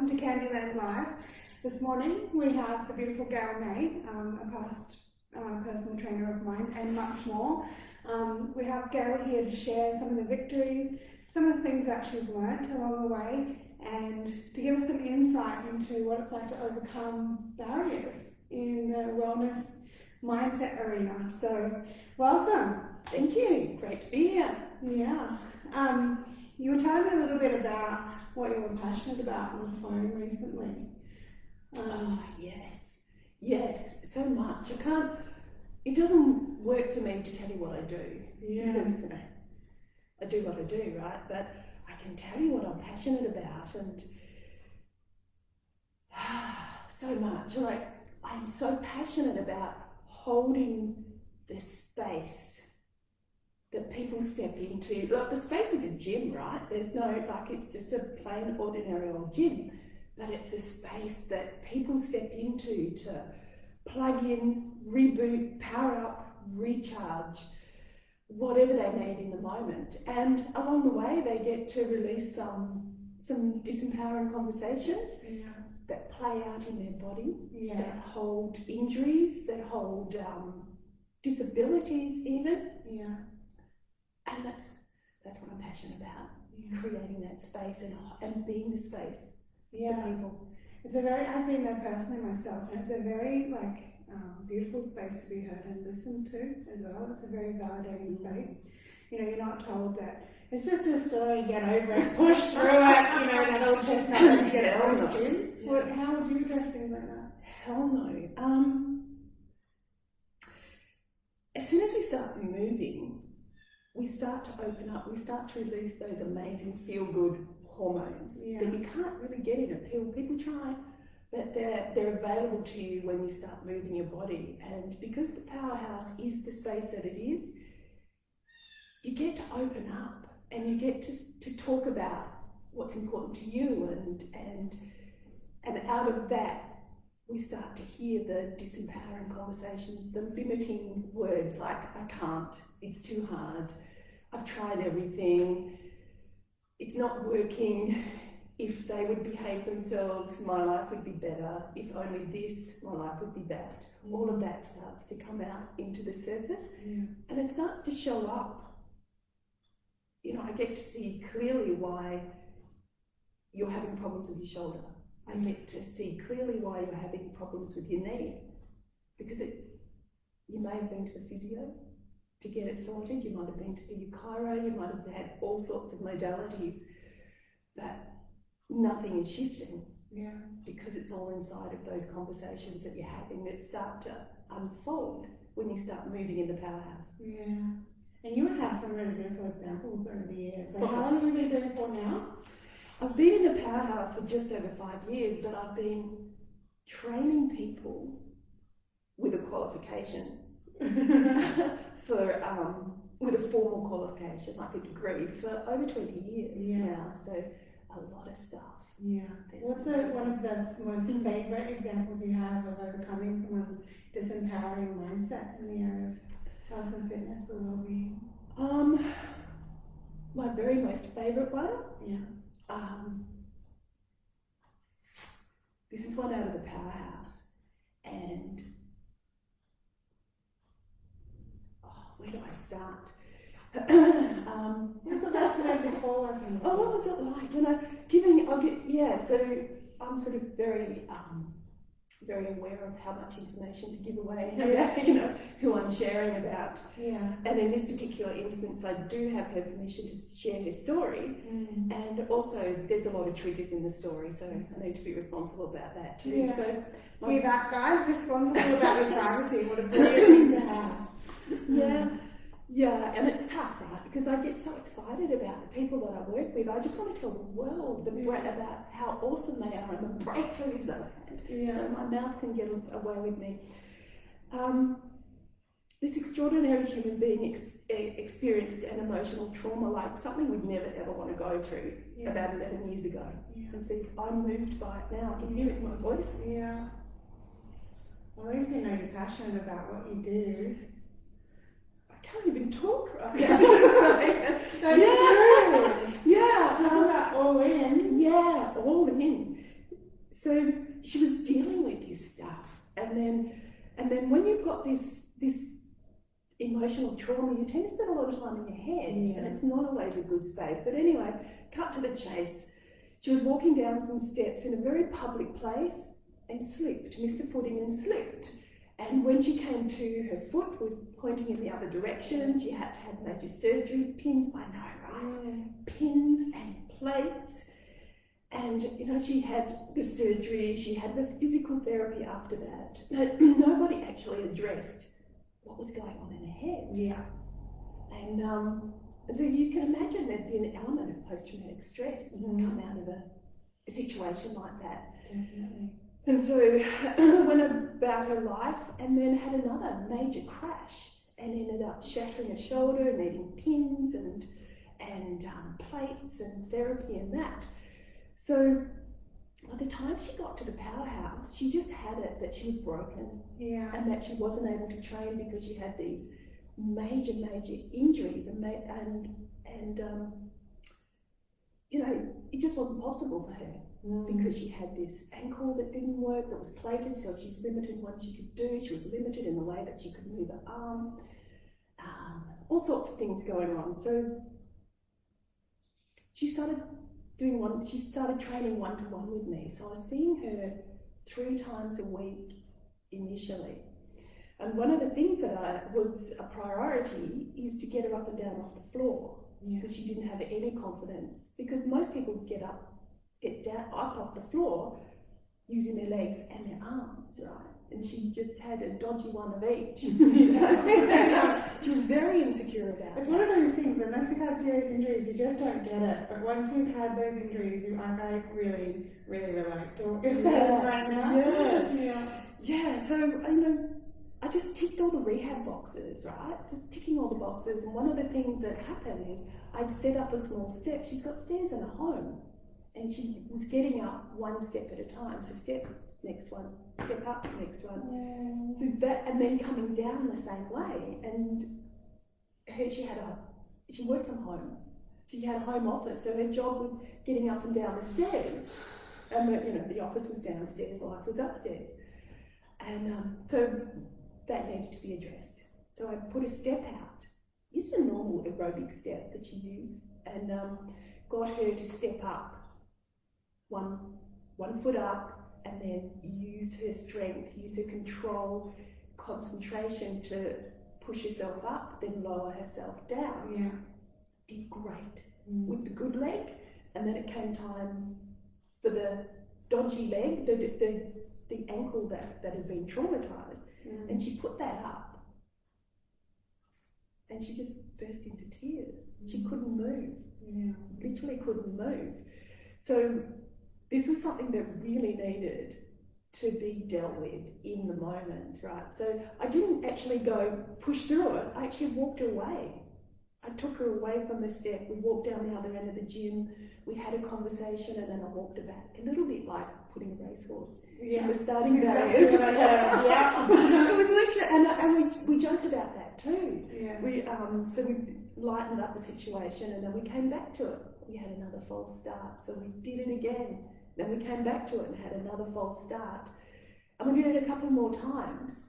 welcome to Candyland Live. This morning we have the beautiful Gail May, a past personal trainer of mine, and much more. We have Gail here to share some of the victories, some of the things that she's learnt along the way, and to give us some insight into what it's like to overcome barriers in the wellness mindset arena. So, welcome. Thank you. Great to be here. Yeah. You were telling me a little bit about what you were passionate about on the phone recently. Yes, so much. It doesn't work for me to tell you what I do. Yeah. Because, I do what I do, right? But I can tell you what I'm passionate about, and so much. Like, I'm so passionate about holding the space that people step into. Like, the space is a gym, right? There's no, it's just a plain ordinary old gym, but it's a space that people step into to plug in, reboot, power up, recharge, whatever they need in the moment. And along the way, they get to release some disempowering conversations that play out in their body, that hold injuries, that hold disabilities even. And that's what I'm passionate about, creating that space and being the space for people. I've been there personally myself, and it's a very beautiful space to be heard and listened to as well. It's a very validating space. You're not told that it's just a story, get over it, push through it, that old chestnut that you get at most gyms. How would you address things like that? Hell no. As soon as we start moving, we start to open up, we start to release those amazing feel-good hormones that you can't really get in a pill. People try, but they're available to you when you start moving your body. And because the powerhouse is the space that it is, you get to open up and you get to talk about what's important to you, and out of that we start to hear the disempowering conversations, the limiting words like, I can't, it's too hard, I've tried everything, it's not working, if they would behave themselves, my life would be better, if only this, my life would be that. All of that starts to come out into the surface, and it starts to show up. I get to see clearly why you're having problems with your shoulder. I get to see clearly why you're having problems with your knee, because you may have been to the physio to get it sorted, you might have been to see your chiro, you might have had all sorts of modalities, but nothing is shifting because it's all inside of those conversations that you're having that start to unfold when you start moving in the powerhouse. And you would have some really beautiful examples over the years. How long have you been doing it for now? I've been in the powerhouse for just over 5 years, but I've been training people with a qualification with a formal qualification, like a degree, for over 20 years now. So a lot of stuff. What's one of the most favourite examples you have of overcoming someone's disempowering mindset in the area of health and fitness or well-being? My very most favourite one? This is one out of the powerhouse, and where do I start? That's what before working. What was it like? So I'm sort of very aware of how much information to give away about, who I'm sharing about. And in this particular instance, I do have her permission to share her story. And also, there's a lot of triggers in the story, so I need to be responsible about that too. So, hear that, guys? Responsible about your privacy. What a brilliant thing to have. And it's tough, right? Because I get so excited about the people that I work with. I just want to tell the world about how awesome they are and the breakthroughs they've had. So my mouth can get away with me. This extraordinary human being experienced an emotional trauma, like something we'd never ever want to go through, about 11 years ago. And see, I'm moved by it now. I can hear it in my voice. Well, at least we know you're passionate about what you do. I can't even talk right now. Talk about all in. All in. so she was dealing with this stuff, and then when you've got this emotional trauma, you tend to spend a lot of time in your head, and it's not always a good space. But anyway, cut to the chase. She was walking down some steps in a very public place and slipped, missed a footing and slipped. And when she came to, her foot was pointing in the other direction. She had to have major surgery, pins, I know, right? Pins and plates. And, you know, she had the surgery, she had the physical therapy after that. Nobody actually addressed what was going on in her head. Yeah. And so you can imagine there'd be an element of post-traumatic stress come out of a situation like that. Definitely. And so went about her life and then had another major crash and ended up shattering her shoulder, needing pins and plates and therapy and that. So by the time she got to the powerhouse, she just had it that she was broken, and that she wasn't able to train because she had these major injuries, and you know, it just wasn't possible for her because she had this ankle that didn't work, that was plated, so she's limited what she could do. She was limited in the way that she could move her arm, all sorts of things going on. So she started training one-to-one with me. So I was seeing her 3 times a week initially. And one of the things that was a priority is to get her up and down off the floor, because she didn't have any confidence. Because most people get up off the floor using their legs and their arms, right? And she just had a dodgy one of each. She was very insecure about it. It's one of those things, unless you've had serious injuries, you just don't get it. But once you've had those injuries, I really, really relate to what you're saying right now. Yeah, so, you know, I just ticked all the rehab boxes, right? Just ticking all the boxes. And one of the things that happened is I'd set up a small step. She's got stairs in her home. And she was getting up one step at a time. So step, next one, step up, next one. So that, and then coming down the same way. And she worked from home. She had a home office, so her job was getting up and down the stairs. And the office was downstairs, life was upstairs. And so that needed to be addressed. So I put a step out. It's a normal aerobic step that you use, and got her to step up. One foot up, and then use her strength, use her control, concentration to push herself up, then lower herself down. Did great with the good leg, and then it came time for the dodgy leg, the ankle that had been traumatized, and she put that up, and she just burst into tears. She couldn't move, literally couldn't move. So this was something that really needed to be dealt with in the moment, right? So I didn't actually go push through it. I actually walked her away. I took her away from the step. We walked down the other end of the gym. We had a conversation, and then I walked her back. A little bit like putting a racehorse in the starting barriers. It was literally, and we joked about that too. So we lightened up the situation, and then we came back to it. We had another false start, so we did it again. Then we came back to it and had another false start. And we did it a couple more times.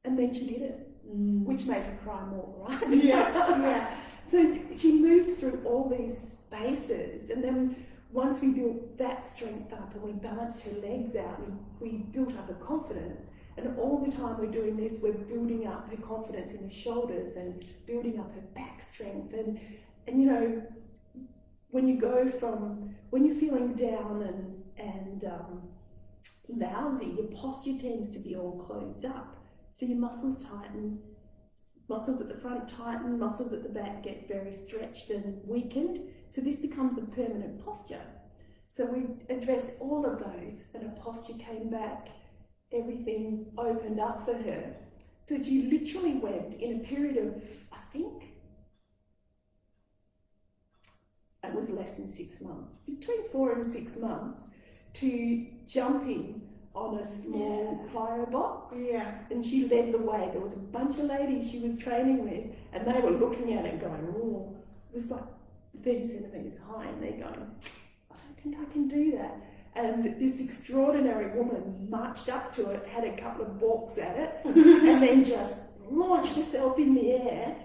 And then she did it, which made her cry more, right? So she moved through all these spaces. And then once we built that strength up and we balanced her legs out, we built up her confidence. And all the time we're doing this, we're building up her confidence in her shoulders and building up her back strength. And you know, when you're feeling down and lousy, your posture tends to be all closed up. So your muscles tighten, muscles at the front tighten, muscles at the back get very stretched and weakened. So this becomes a permanent posture. So we addressed all of those, and her posture came back, everything opened up for her. So she literally went in a period of, I think, it was less than 6 months, between 4 and 6 months, to jumping on a small plyo box. And she led the way. There was a bunch of ladies she was training with, and they were looking at it going, oh, it was like 30 centimetres high, and they're going, I don't think I can do that. And this extraordinary woman marched up to it, had a couple of balks at it, and then just launched herself in the air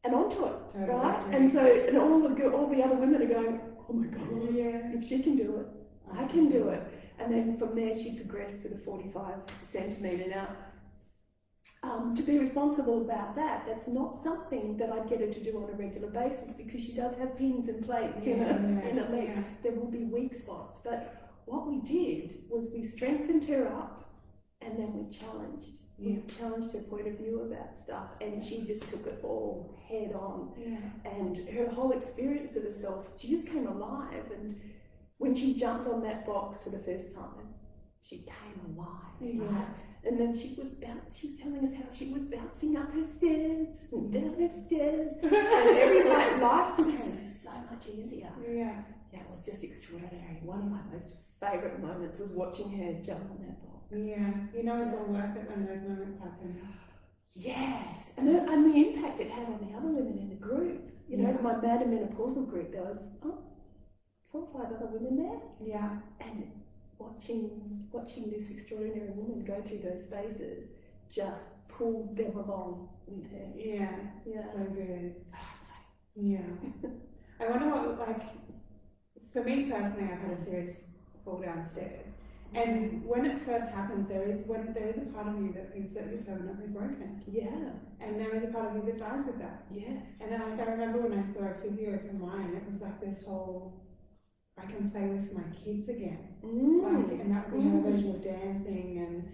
and onto it, right? And so, and all the other women are going, oh my God, if she can do it, I can do it. And then from there, she progressed to the 45 centimetre. Now, to be responsible about that, that's not something that I'd get her to do on a regular basis, because she does have pins and plates in her leg. Yeah. There will be weak spots. But what we did was we strengthened her up, and then we challenged. We challenged her point of view about stuff, and she just took it all head on. Yeah. And her whole experience of herself, she just came alive. And when she jumped on that box for the first time, she came alive. Yeah. Right? And then she was telling us how she was bouncing up her stairs and down her stairs, and life became so much easier. Yeah, it was just extraordinary. One of my most favourite moments was watching her jump on that box. Yeah, it's all worth it when those moments happen. Yes, and the impact it had on the other women in the group. My mad and menopausal group, there was 4 or 5 other women there. Yeah, and watching this extraordinary woman go through those spaces just pulled them along with her. Yeah, so good. Yeah. I wonder what, for me personally, I've had a serious fall downstairs. And when it first happens, there is a part of you that thinks that you're permanently broken. Yeah. And there is a part of you that dies with that. Yes. And then I remember when I saw a physio for mine, it was like this whole, I can play with my kids again. And that would be her version of dancing, and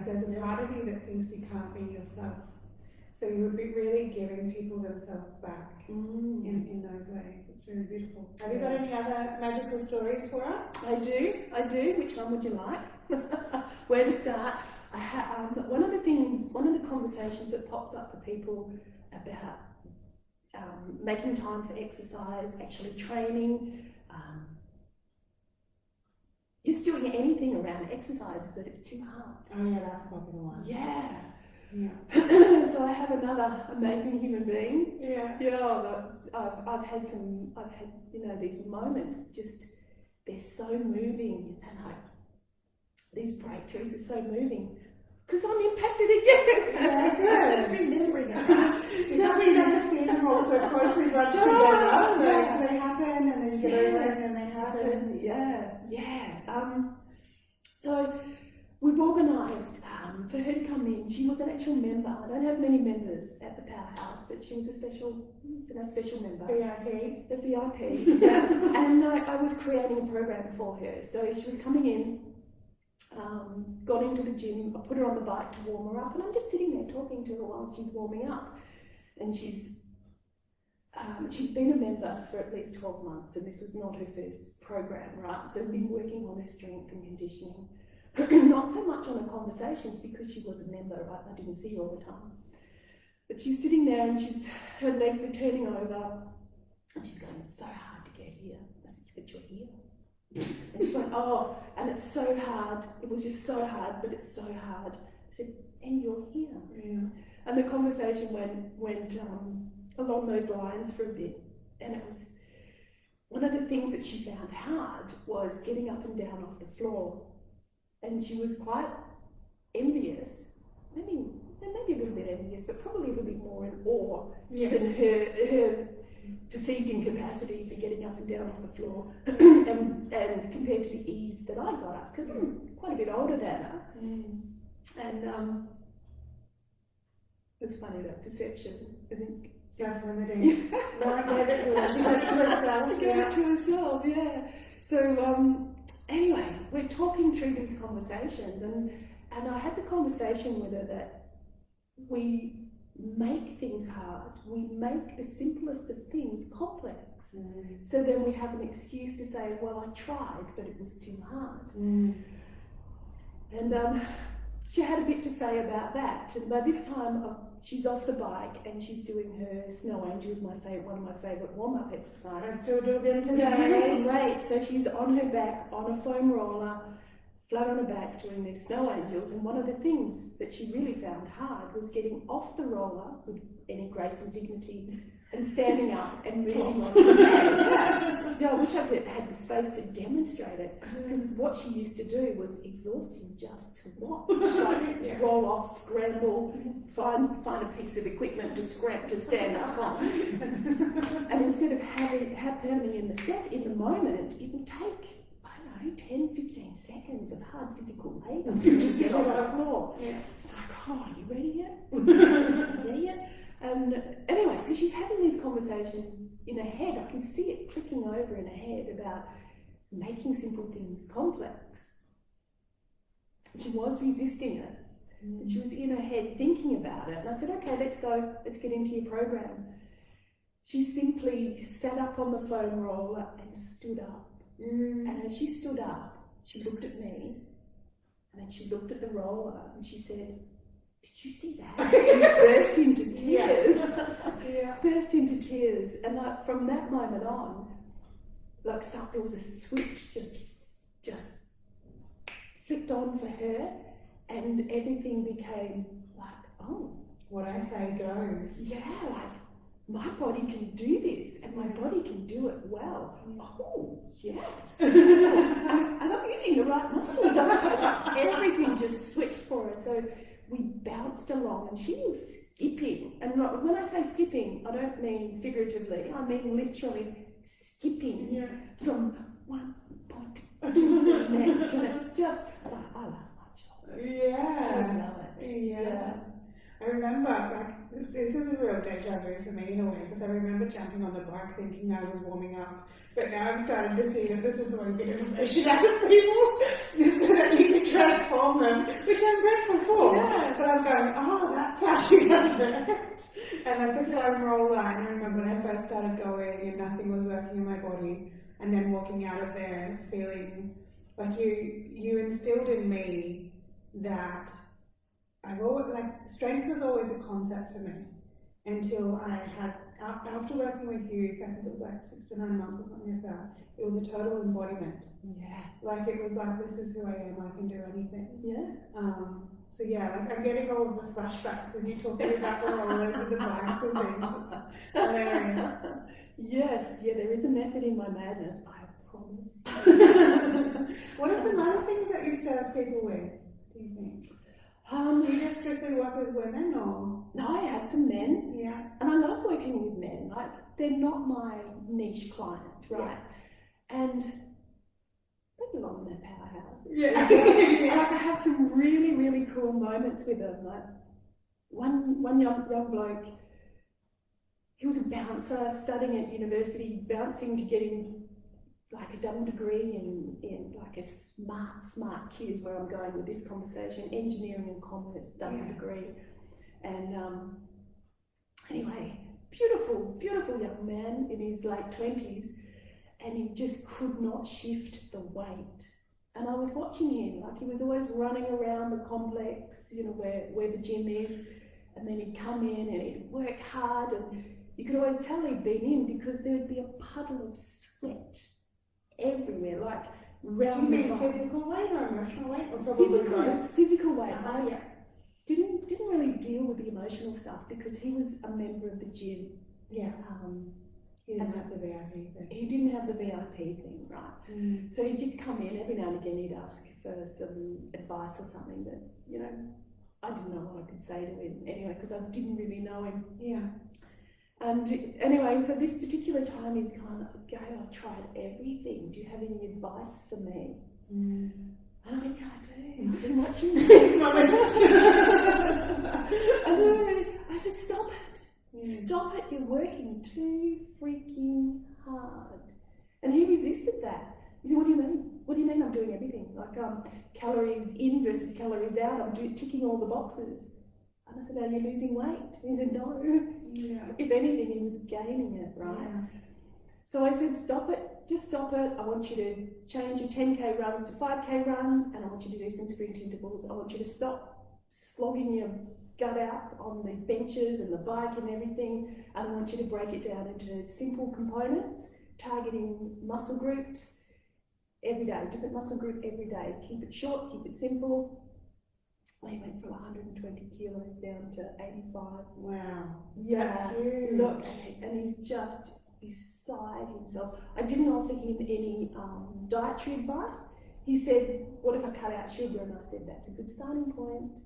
there's a part of you that thinks you can't be yourself. So you would be really giving people themselves back in those ways. It's really beautiful. Have you got any other magical stories for us? I do. Which one would you like? Where to start? One of the conversations that pops up for people about making time for exercise, actually training, just doing anything around exercise, is that it's too hard. Oh yeah, that's a popular one. Yeah. So I have another amazing human being. I've had these moments, just they're so moving, and these breakthroughs are so moving because I'm impacted again. Yeah, good. Just remembering it. Just so you don't see them all so closely bunched together. They happen, and then you get over it, and then they happen. Yeah. So we've organised for her to come in. She was an actual member. I don't have many members at the powerhouse, but she was a special member. VIP. The VIP. Yeah. And I was creating a program for her. So she was coming in, got into the gym. I put her on the bike to warm her up, and I'm just sitting there talking to her while she's warming up. And she's been a member for at least 12 months, and this was not her first program, right? So we've been working on her strength and conditioning. Not so much on her conversations, because she was a member, right? I didn't see her all the time. But she's sitting there, and her legs are turning over, and she's going, it's so hard to get here. I said, but you're here. And she went, oh, and it's so hard. It was just so hard, but it's so hard. I said, and you're here. Yeah. And the conversation went along those lines for a bit. And it was, one of the things that she found hard was getting up and down off the floor. And she was quite envious, maybe a little bit envious, but probably a little bit more in awe, given her perceived incapacity for getting up and down off the floor, and compared to the ease that I got up, because I'm quite a bit older than her. And it's funny, that perception, I think. Self-limiting. No, I gave it to her. She gave it to herself. She gave it to herself, yeah. So, anyway, we're talking through these conversations, and I had the conversation with her that we make things hard. We make the simplest of things complex. So then we have an excuse to say, well, I tried, but it was too hard. And she had a bit to say about that. And by this time, she's off the bike and she's doing her snow angels, one of my favourite warm-up exercises. I still do them today. Great. So she's on her back on a foam roller flat on her back doing their snow angels, and one of the things that she really found hard was getting off the roller with any grace and dignity and standing up and moving on her back. Yeah, I wish I had the space to demonstrate it, because what she used to do was exhausting just to watch, like roll off, scramble, find a piece of equipment to stand up on. And instead of happening in the moment, it would take, 10, 15 seconds of hard physical labour to get on the floor. Yeah. It's like, are you ready yet? Ready yet? And anyway, so she's having these conversations in her head. I can see it clicking over in her head about making simple things complex. She was resisting it. And she was in her head thinking about it. And I said, okay, let's get into your program. She simply sat up on the foam roller and stood up. And as she stood up, she looked at me, and then she looked at the roller, and she said, "Did you see that?" And burst into tears. Burst into tears. And from that moment on, like there was a switch just flipped on for her, and everything became like, oh, what I say goes. Yeah, like, my body can do this, and my body can do it well. Oh, yes. And I'm using the right muscles. Everything just switched for her. So we bounced along, and she was skipping. And when I say skipping, I don't mean figuratively. I mean literally skipping from one point to the next. And it's just, I love my job. Yeah. I love it. Yeah. I remember, this is a real deja vu for me in a way, because I remember jumping on the bike thinking I was warming up, but now I'm starting to see that this is the way you get information out of people, so that you can transform them, which I'm grateful for. Yeah. But I'm going, that's how she does it. And like the foam roller, and I remember when I first started going and nothing was working in my body, and then walking out of there feeling like you instilled in me that I've always, strength was always a concept for me until I had, after working with you, I think it was 6 to 9 months or something like that, it was a total embodiment. Yeah. It was this is who I am, I can do anything. Yeah. So I'm getting all of the flashbacks when you're talking about the rollers and the bikes and things. It's hilarious. Yes, there is a method in my madness, I promise. What are some other things that you serve people with, do you think? Do you just strictly work with women, or? No, I have some men. Yeah. And I love working with men. They're not my niche client, right? Yeah. And they belong in a powerhouse. Yeah. And I have some really, really cool moments with them. Like one young bloke, he was a bouncer studying at university, bouncing to getting a double degree in a smart kid is where I'm going with this conversation, engineering and commerce double degree. And anyway, beautiful young man in his late 20s, and he just could not shift the weight. And I was watching him, he was always running around the complex, where the gym is, and then he'd come in and he'd work hard, and you could always tell he'd been in because there would be a puddle of sweat everywhere, round. Do you mean physical weight or emotional weight, or probably physical weight? Didn't really deal with the emotional stuff because he was a member of the gym. Yeah. He didn't have the VIP thing. He didn't have the VIP thing, right? So he'd just come in every now and again. He'd ask for some advice or something that I didn't know what I could say to him anyway because I didn't really know him. Yeah. And anyway, so this particular time he's gone, Gail, I've tried everything. Do you have any advice for me? And I went, yeah, I do. I've been watching this. It's my list. I said, stop it. Stop it. You're working too freaking hard. And he resisted that. He said, what do you mean? What do you mean I'm doing everything? Calories in versus calories out. I'm ticking all the boxes. And I said, are you losing weight? And he said, no. Yeah. If anything, he was gaining it, right? Yeah. So I said, stop it. Just stop it. I want you to change your 10K runs to 5K runs, and I want you to do some sprint intervals. I want you to stop slogging your gut out on the benches and the bike and everything, and I want you to break it down into simple components, targeting muscle groups, every day, different muscle group every day. Keep it short, keep it simple. He went from 120 kilos down to 85. Wow. Yeah, That's huge. look, and he's just beside himself. I didn't offer him any dietary advice. He said, what if I cut out sugar? And I said, that's a good starting point.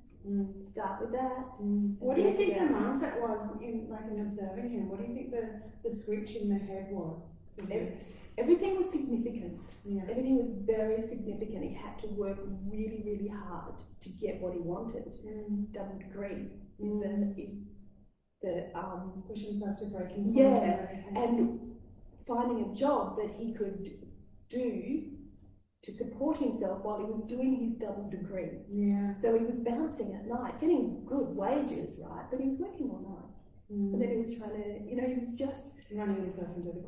Start with that. What do you think the mindset was in observing him? What do you think the switch in the head was? Everything was significant. Yeah. Everything was very significant. He had to work really, really hard to get what he wanted. Double degree is the push himself to break his and finding a job that he could do to support himself while he was doing his double degree. Yeah. So he was bouncing at night, getting good wages, right? But he was working all night. And then he was trying to, he was just running himself into the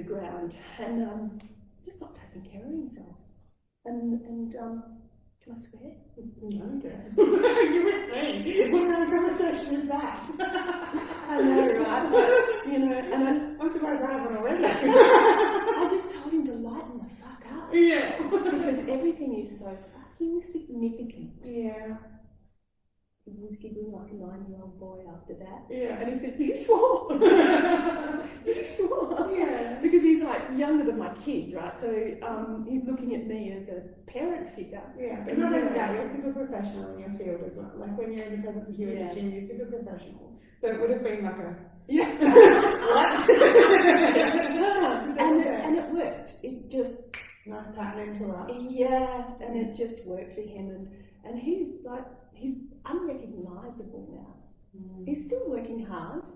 ground. And just not taking care of himself. And can I swear? No, I guess. You're with me. What kind of conversation is that? I know, right? But, and I'm surprised I haven't already. I just told him to lighten the fuck up. Yeah. Because everything is so fucking significant. Yeah. He was giggling like a 9-year-old boy after that. Yeah. And he said, you swore. You swore. Yeah. Because he's like younger than my kids, right? So he's looking at me as a parent figure. Yeah. But not only that, you're super professional in your field as well. Like when you're in the presence of you at the gym, you're super professional. So it would have been like a... Yeah. What? and it worked. It just... Nice pattern interrupt. Yeah. And it just worked for him. And he's like... He's unrecognisable now. He's still working hard,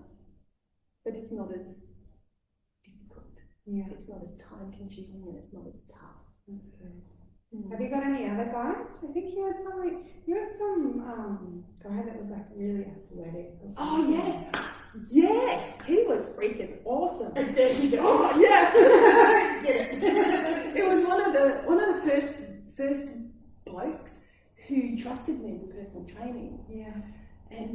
but it's not as difficult. Yeah. It's not as time consuming and it's not as tough. That's good. Have you got any other guys? I think you had some guy that was like really athletic. Oh yes, yes, he was freaking awesome. There she goes. Oh yeah, get it. It was one of the first blokes who trusted me with personal training. Yeah. And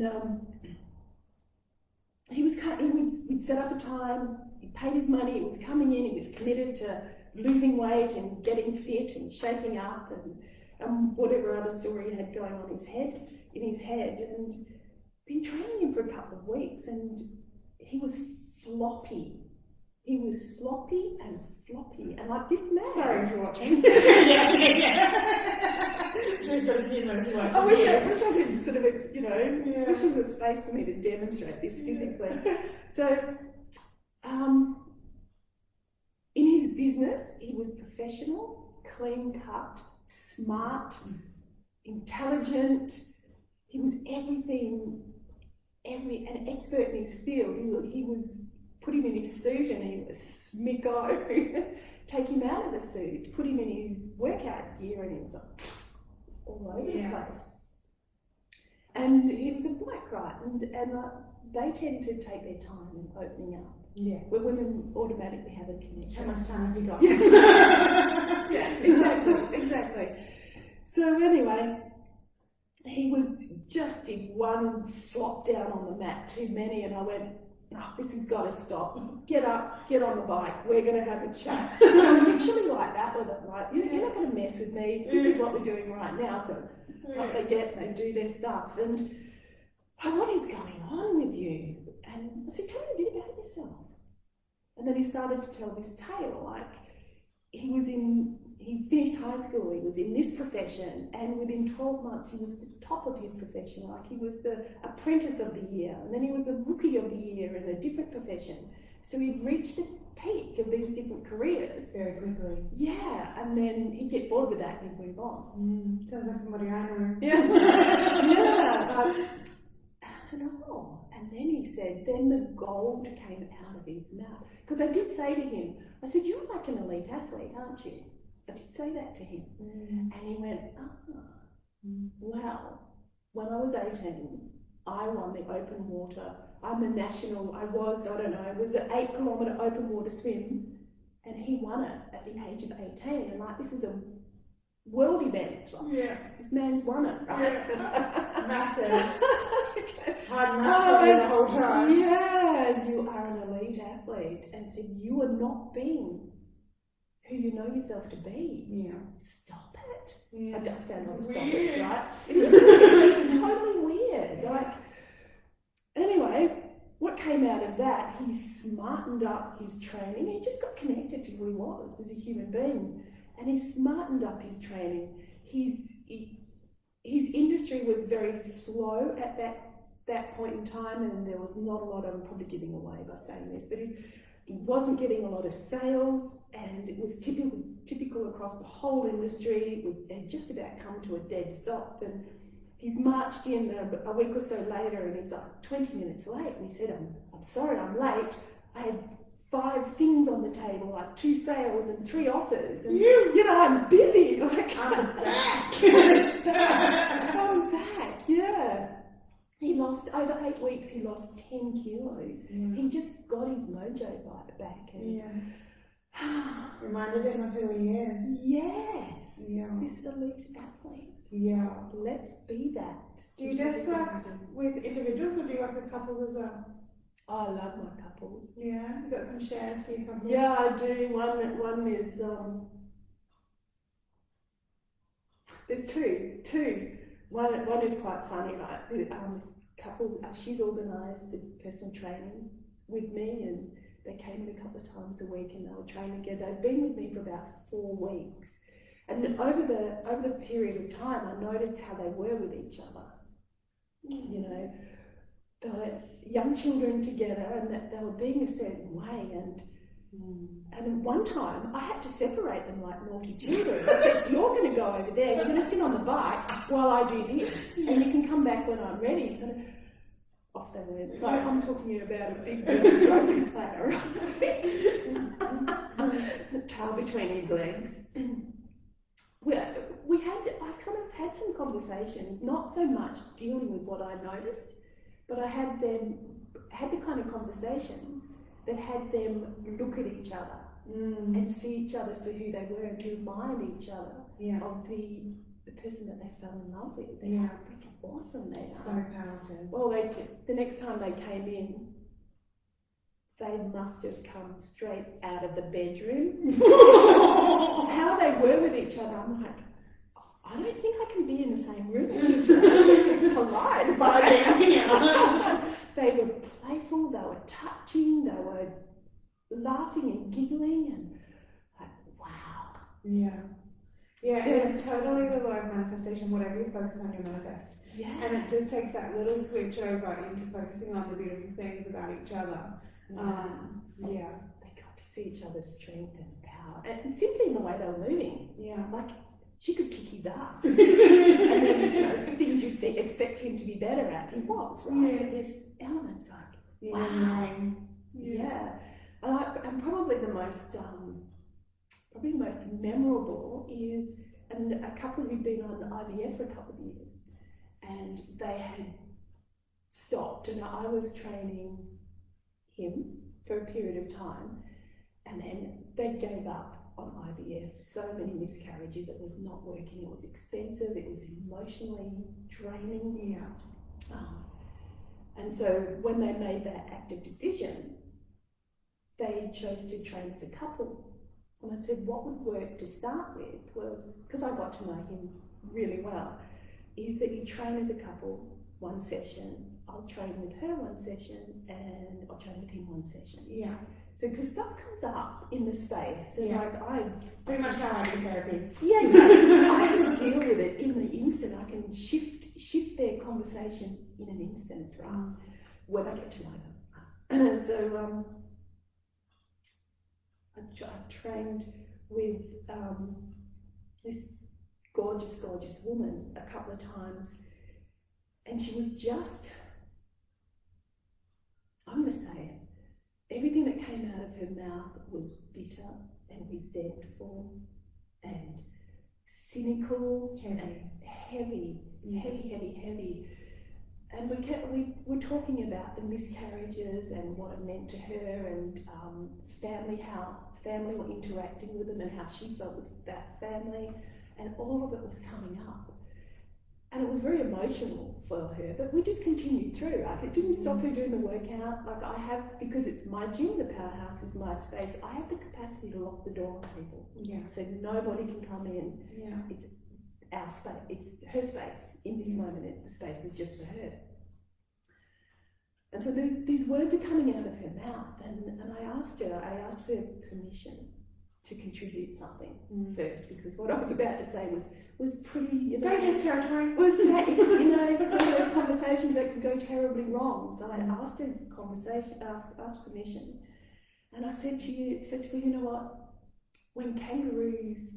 we'd set up a time, he paid his money, he was coming in, he was committed to losing weight and getting fit and shaping up and whatever other story he had going on in his head. And been training him for a couple of weeks and he was floppy. He was sloppy and floppy, and like this man. Sorry if you're watching. Yeah. She's got a humour if you like. I wish I could sort of, wish there was a space for me to demonstrate this physically. So, in his business, he was professional, clean cut, smart, intelligent. He was everything, an expert in his field. He was. Put him in his suit and he was smicko. Take him out of the suit, put him in his workout gear and he was like all over the place. And he was a bloke, right? And they tend to take their time in opening up. Yeah. Where women automatically have a connection. How much time have you got? Yeah, exactly. So anyway, he was just did one flop down on the mat too many and I went, no, this has got to stop. Get up, get on the bike, we're going to have a chat. And I'm literally like that with it, right? You're not going to mess with me. This is what we're doing right now. So up they get, they do their stuff. And what is going on with you? And I said, tell me a bit about yourself. And then he started to tell this tale, like he finished high school, he was in this profession, and within 12 months he was the top of his profession, like he was the apprentice of the year, and then he was the rookie of the year in a different profession. So he'd reached the peak of these different careers. Very quickly. Yeah, and then he'd get bored with that and he'd move on. Sounds like somebody I know. Yeah. Yeah. And I said, oh. And then he said, then the gold came out of his mouth. Because I did say to him, I said, you're like an elite athlete, aren't you? I did say that to him. And he went, wow. When I was 18, I won the open water. I'm the national, it was an 8-kilometre open water swim. And he won it at the age of 18. And like, this is a world event. Yeah. This man's won it, right? Yeah. Massive. Hard math the whole time. Yeah, you are an elite athlete. And said, you are not being who you know yourself to be. Yeah. Stop it. Yeah. I sound like It's stop weird. it, right? It is weird. It's totally weird. Yeah. Like, anyway, what came out of that, he smartened up his training. He just got connected to who he was as a human being. And he smartened up his training. His industry was very slow at that point in time, and there was not a lot, I'm probably giving away by saying this, but he wasn't getting a lot of sales, and it was typical across the whole industry. It had just about come to a dead stop, and he's marched in a week or so later, and he's like 20 minutes late, and he said, I'm sorry I'm late. I had 5 things on the table, like 2 sales and 3 offers, and you know, I'm busy, like I'm back. I'm back, yeah. He lost, over 8 weeks, he lost 10 kilos. Yeah. He just got his mojo back. And Reminded him of who he is. yes, Yeah. this elite athlete. Yeah. Let's be that. Do you just work with individuals, or do you work with couples as well? Oh, I love my couples. Yeah. You got some shares for your couples? Yeah, I do. One is there's two. One is quite funny, right? This couple, she's organised the personal training with me, and they came in a couple of times a week, and they were training together. They've been with me for about 4 weeks, and over the period of time, I noticed how they were with each other. You know, they were young children together, and that they were being a certain way, and at one time I had to separate them like naughty children. I said, you're going to go over there, you're going to sit on the bike while I do this, and you can come back when I'm ready. So off they went. Like, I'm talking about a big broken platter, right? The tail between his legs. I kind of had some conversations, not so much dealing with what I noticed, but I had the kind of conversations that had them look at each other and see each other for who they were, and to remind each other of the person that they fell in love with. They are freaking awesome, they are. So powerful. Well, the next time they came in, they must have come straight out of the bedroom. How they were with each other, I'm like, I don't think I can be in the same room with you. It's polite. They were playful, they were touching, they were laughing and giggling, and like, wow. Yeah. Yeah, it is totally the law of manifestation. Whatever you focus on, you manifest. Yeah. And it just takes that little switch over into focusing on the beautiful things about each other. They got to see each other's strength and power, and simply in the way they were moving. Yeah. Like, she could kick his ass. And then, things you'd expect him to be better at, he was, right? Yeah. But there's elements like, wow. Yeah. And probably the most memorable is, and a couple who'd been on IVF for a couple of years, and they had stopped, and I was training him for a period of time, and then they gave up on IVF. So many miscarriages, it was not working, it was expensive, it was emotionally draining. And so when they made that active decision, they chose to train as a couple. And I said, what would work to start with was, because I got to know him really well, is that you train as a couple 1 session, I'll train with her 1 session, and I'll train with him 1 session. Yeah. So, because stuff comes up in the space, and pretty much how I do therapy. I can deal with it in the instant. I can shift their conversation in an instant, right? When I get to know them. So, I trained with this gorgeous woman a couple of times, and she was just, I'm going to say it, everything that came out of her mouth was bitter and resentful and cynical and heavy. And we were talking about the miscarriages and what it meant to her, and family, how family were interacting with them, and how she felt with that family, and all of it was coming up. And it was very emotional for her, but we just continued through. Like, it didn't stop her doing the workout. Like, I have, because it's my gym, the powerhouse is my space, I have the capacity to lock the door on people. Yeah. So nobody can come in. Yeah. It's our space, it's her space. In this moment, the space is just for her. And so these words are coming out of her mouth, and I asked for permission to contribute something first, because what I was about to say was pretty, you know, Dangerous territory. you know, it's one of those conversations that could go terribly wrong. So I asked permission, and I said to her, you know what? When kangaroos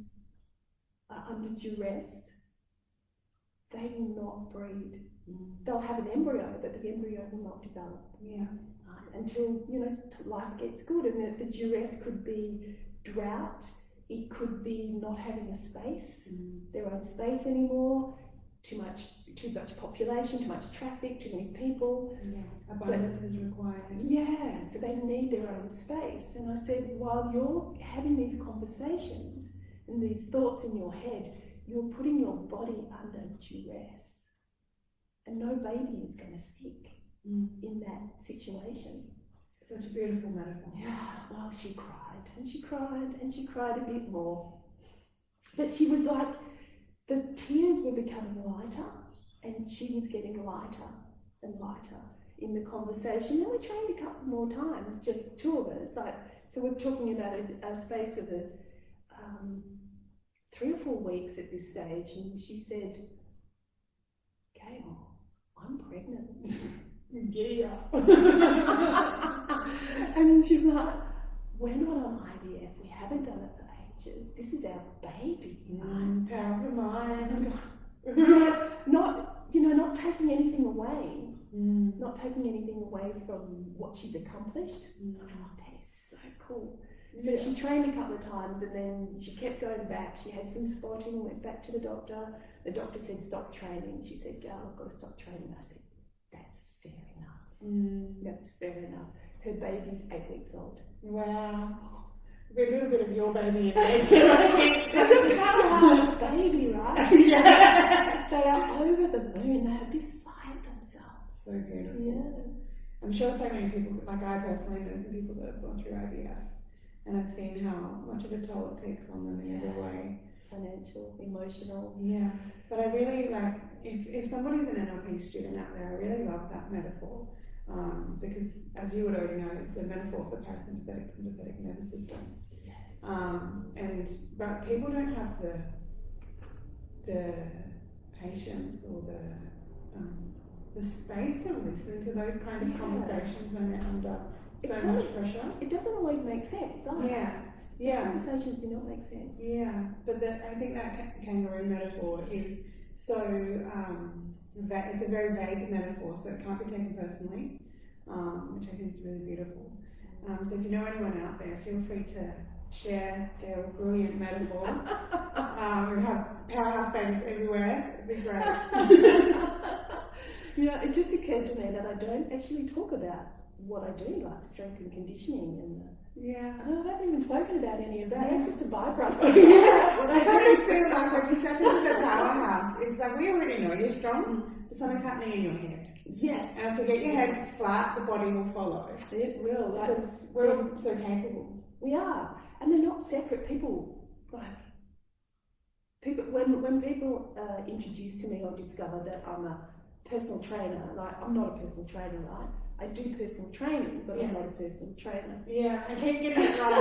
are under duress, they will not breed. They'll have an embryo, but the embryo will not develop. Yeah. Until, you know, life gets good, and the duress could be drought, it could be not having a space, their own space anymore, too much population, too much traffic, too many people. Yeah. Abundance is required. Yeah, so they need their own space. And I said, while you're having these conversations and these thoughts in your head, you're putting your body under duress. And no baby is going to stick in that situation. Such a beautiful metaphor. Yeah, well, she cried, and she cried, and she cried a bit more. But she was like, the tears were becoming lighter, and she was getting lighter and lighter in the conversation. And we trained a couple more times, just the two of us. So we're talking about a space of 3 or 4 weeks at this stage, and she said, Gail, I'm pregnant. Yeah. And she's like, we're not on IVF, we haven't done it for ages. This is our baby, right? Power of the mind. Not taking anything away. Not taking anything away from what she's accomplished. I'm like, that is so cool. So she trained a couple of times, and then she kept going back. She had some spotting, went back to the doctor. The doctor said, stop training. She said, Gail, I've got to stop training. I said, that's fair enough. That's fair enough. Her baby's 8 weeks old. Wow. A little bit of your baby in there too, I think. That's a powerhouse baby, right? Yeah. They are over the moon. They are beside themselves. So beautiful. Yeah. I'm sure so many people, like I personally know some people that have gone through IVF, and I've seen how much of a toll it takes on them in every way. Financial, emotional. Yeah. But I really like, if somebody's an NLP student out there, I really love that metaphor. Because as you would already know, it's a metaphor for parasympathetic, sympathetic nervous systems. Yes. But people don't have the patience or the space to listen to those kind of conversations when they're under so much pressure. It doesn't always make sense, either. Yeah. These conversations do not make sense. Yeah, but I think that kangaroo metaphor is so, it's a very vague metaphor, so it can't be taken personally, which I think is really beautiful. So if you know anyone out there, feel free to share Gail's brilliant metaphor. We have powerhouse babies everywhere, it'd be great. Yeah, it just occurred to me that I don't actually talk about what I do, like strength and conditioning, and I haven't even spoken about any of that. It's just a byproduct. I kind of feel like when you step into the powerhouse, it's like we already know you're strong, but something's happening in your head. Yes. And if you get your head flat, the body will follow. It will. Because we're all so capable. We are, and they're not separate people. When people introduce to me or discover that I'm a personal trainer, like I'm not a personal trainer, right? I do personal training, but I'm not a personal trainer. Yeah, I keep getting it wrong. I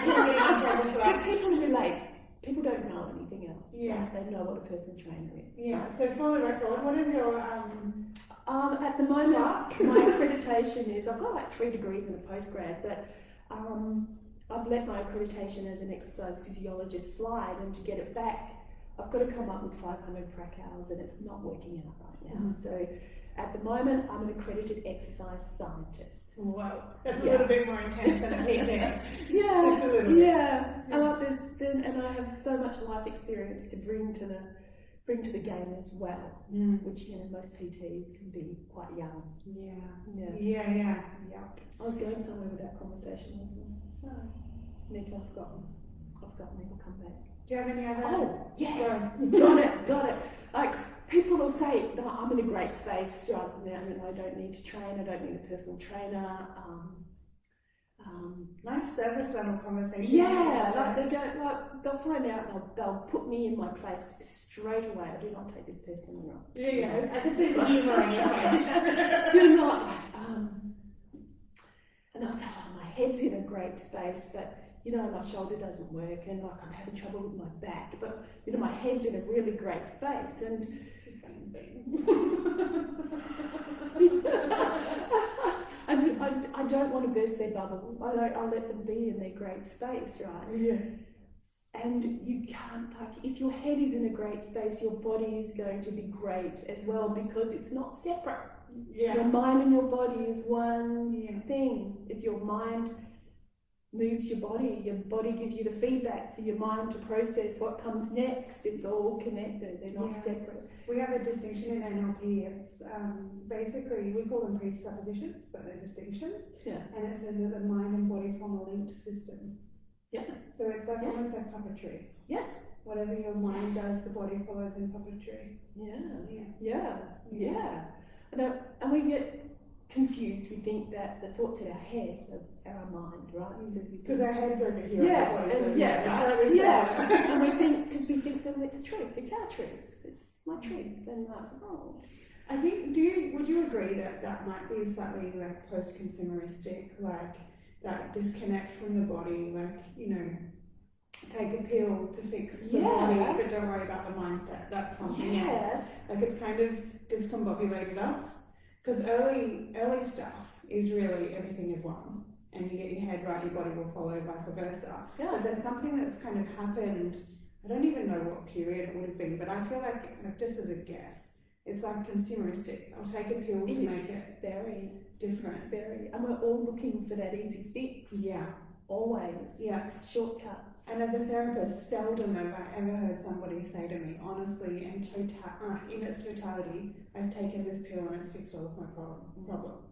keep getting in trouble for that. But people relate. People don't know anything else. Yeah. Right? They know what a personal trainer is. Yeah, so for the record, what is your... at the moment, my accreditation is, I've got like 3 degrees and a postgrad, but I've let my accreditation as an exercise physiologist slide, and to get it back, I've got to come up with 500 prac hours, and it's not working out right now. So at the moment, I'm an accredited exercise scientist. Wow, that's a little bit more intense than a PT. Just a little bit. I like this, and I have so much life experience to bring to the game as well, which most PTs can be quite young. Yeah. I was going somewhere with that conversation, so need to have forgotten. I've forgotten. It will come back. Do you have any other? Oh yes, Go. got it. Like people will say, no, I'm in a great space right now, and I don't need to train, I don't need a personal trainer. Nice surface level conversation. Yeah, like they don't, like they'll find out and they'll put me in my place straight away. I do not take this personally. Yeah, I can see the humour on your face. Do not. And they'll say, oh, my head's in a great space, but you know, my shoulder doesn't work, and like I'm having trouble with my back, but you know, my head's in a really great space, and It's the same thing. I don't want to burst their bubble. I let them be in their great space, right? Yeah. And you can't, like, if your head is in a great space, your body is going to be great as well, because it's not separate. Yeah. Your mind and your body is one thing. If your mind moves your body gives you the feedback for your mind to process what comes next. It's all connected, they're not separate. We have a distinction in NLP. It's basically, we call them presuppositions, but they're distinctions. Yeah. And it says that the mind and body form a linked system. Yeah. So it's like almost like puppetry. Yes. Whatever your mind does, the body follows in puppetry. Yeah. And we get confused. We think that the thoughts in our head are our mind, right? Because our head's over here. And we think, because we think that it's a truth. It's our truth. It's my truth. And I think, would you agree that that might be slightly like post-consumeristic, like that disconnect from the body, like, you know, take a pill to fix the body, but don't worry about the mindset, that's something else. Like it's kind of discombobulated us, because early stuff is really everything is one, and you get your head right, your body will follow, vice versa. But there's something that's kind of happened, I don't even know what period it would have been, but I feel like just as a guess, it's like consumeristic. I'll take a pill to make it very different. Very. And we're all looking for that easy fix. Yeah. Always. Yeah. Shortcuts. And as a therapist, seldom have I ever heard somebody say to me, honestly, in its totality, I've taken this pill and it's fixed all of my problems.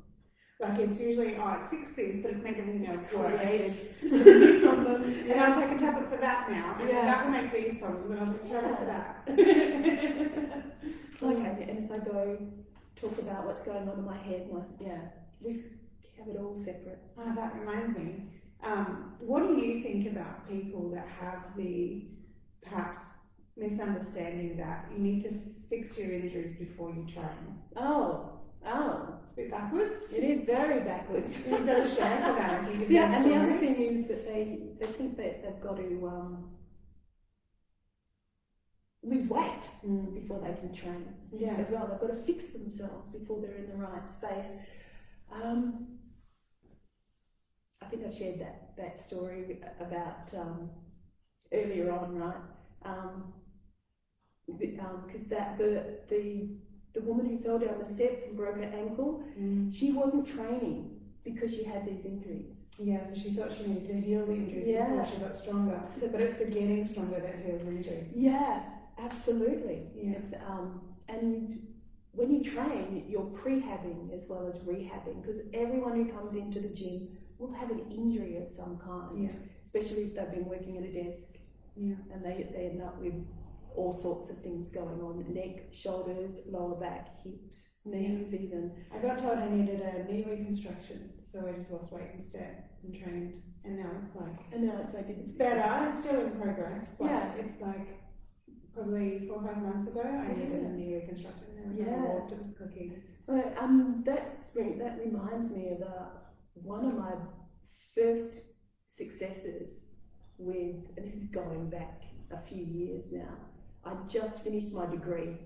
Like it's usually, it's fixed this, but it's made everything else worse. New problems. And I'll take a tablet for that now, and that will make these problems, and I'll take a tablet for that. Okay, and if I go talk about what's going on in my head, we have it all separate. That reminds me. What do you think about people that have the perhaps misunderstanding that you need to fix your injuries before you train? Oh. It's a bit backwards. It is very backwards. You've got to share for that. And the other thing is that they think that they've got to lose weight before they can train as well. They've got to fix themselves before they're in the right space. I think I shared that story about earlier on, right? Because the woman who fell down the steps and broke her ankle, she wasn't training because she had these injuries. Yeah, so she thought she needed to heal the injuries before she got stronger. But it's the getting stronger that heals the injuries. Yeah, absolutely. Yeah. It's, and when you train, you're prehabbing as well as rehabbing, because everyone who comes into the gym will have an injury of some kind, especially if they've been working at a desk. Yeah. And they end up with all sorts of things going on: neck, shoulders, lower back, hips, knees even. I got told I needed a knee reconstruction, so I just lost weight instead and trained. And now it's like it's better. It's still in progress, but it's like probably 4 or 5 months ago I needed a knee reconstruction. And I walked, it was cooking. Well, that reminds me of one of my first successes with, and this is going back a few years now. I just finished my degree,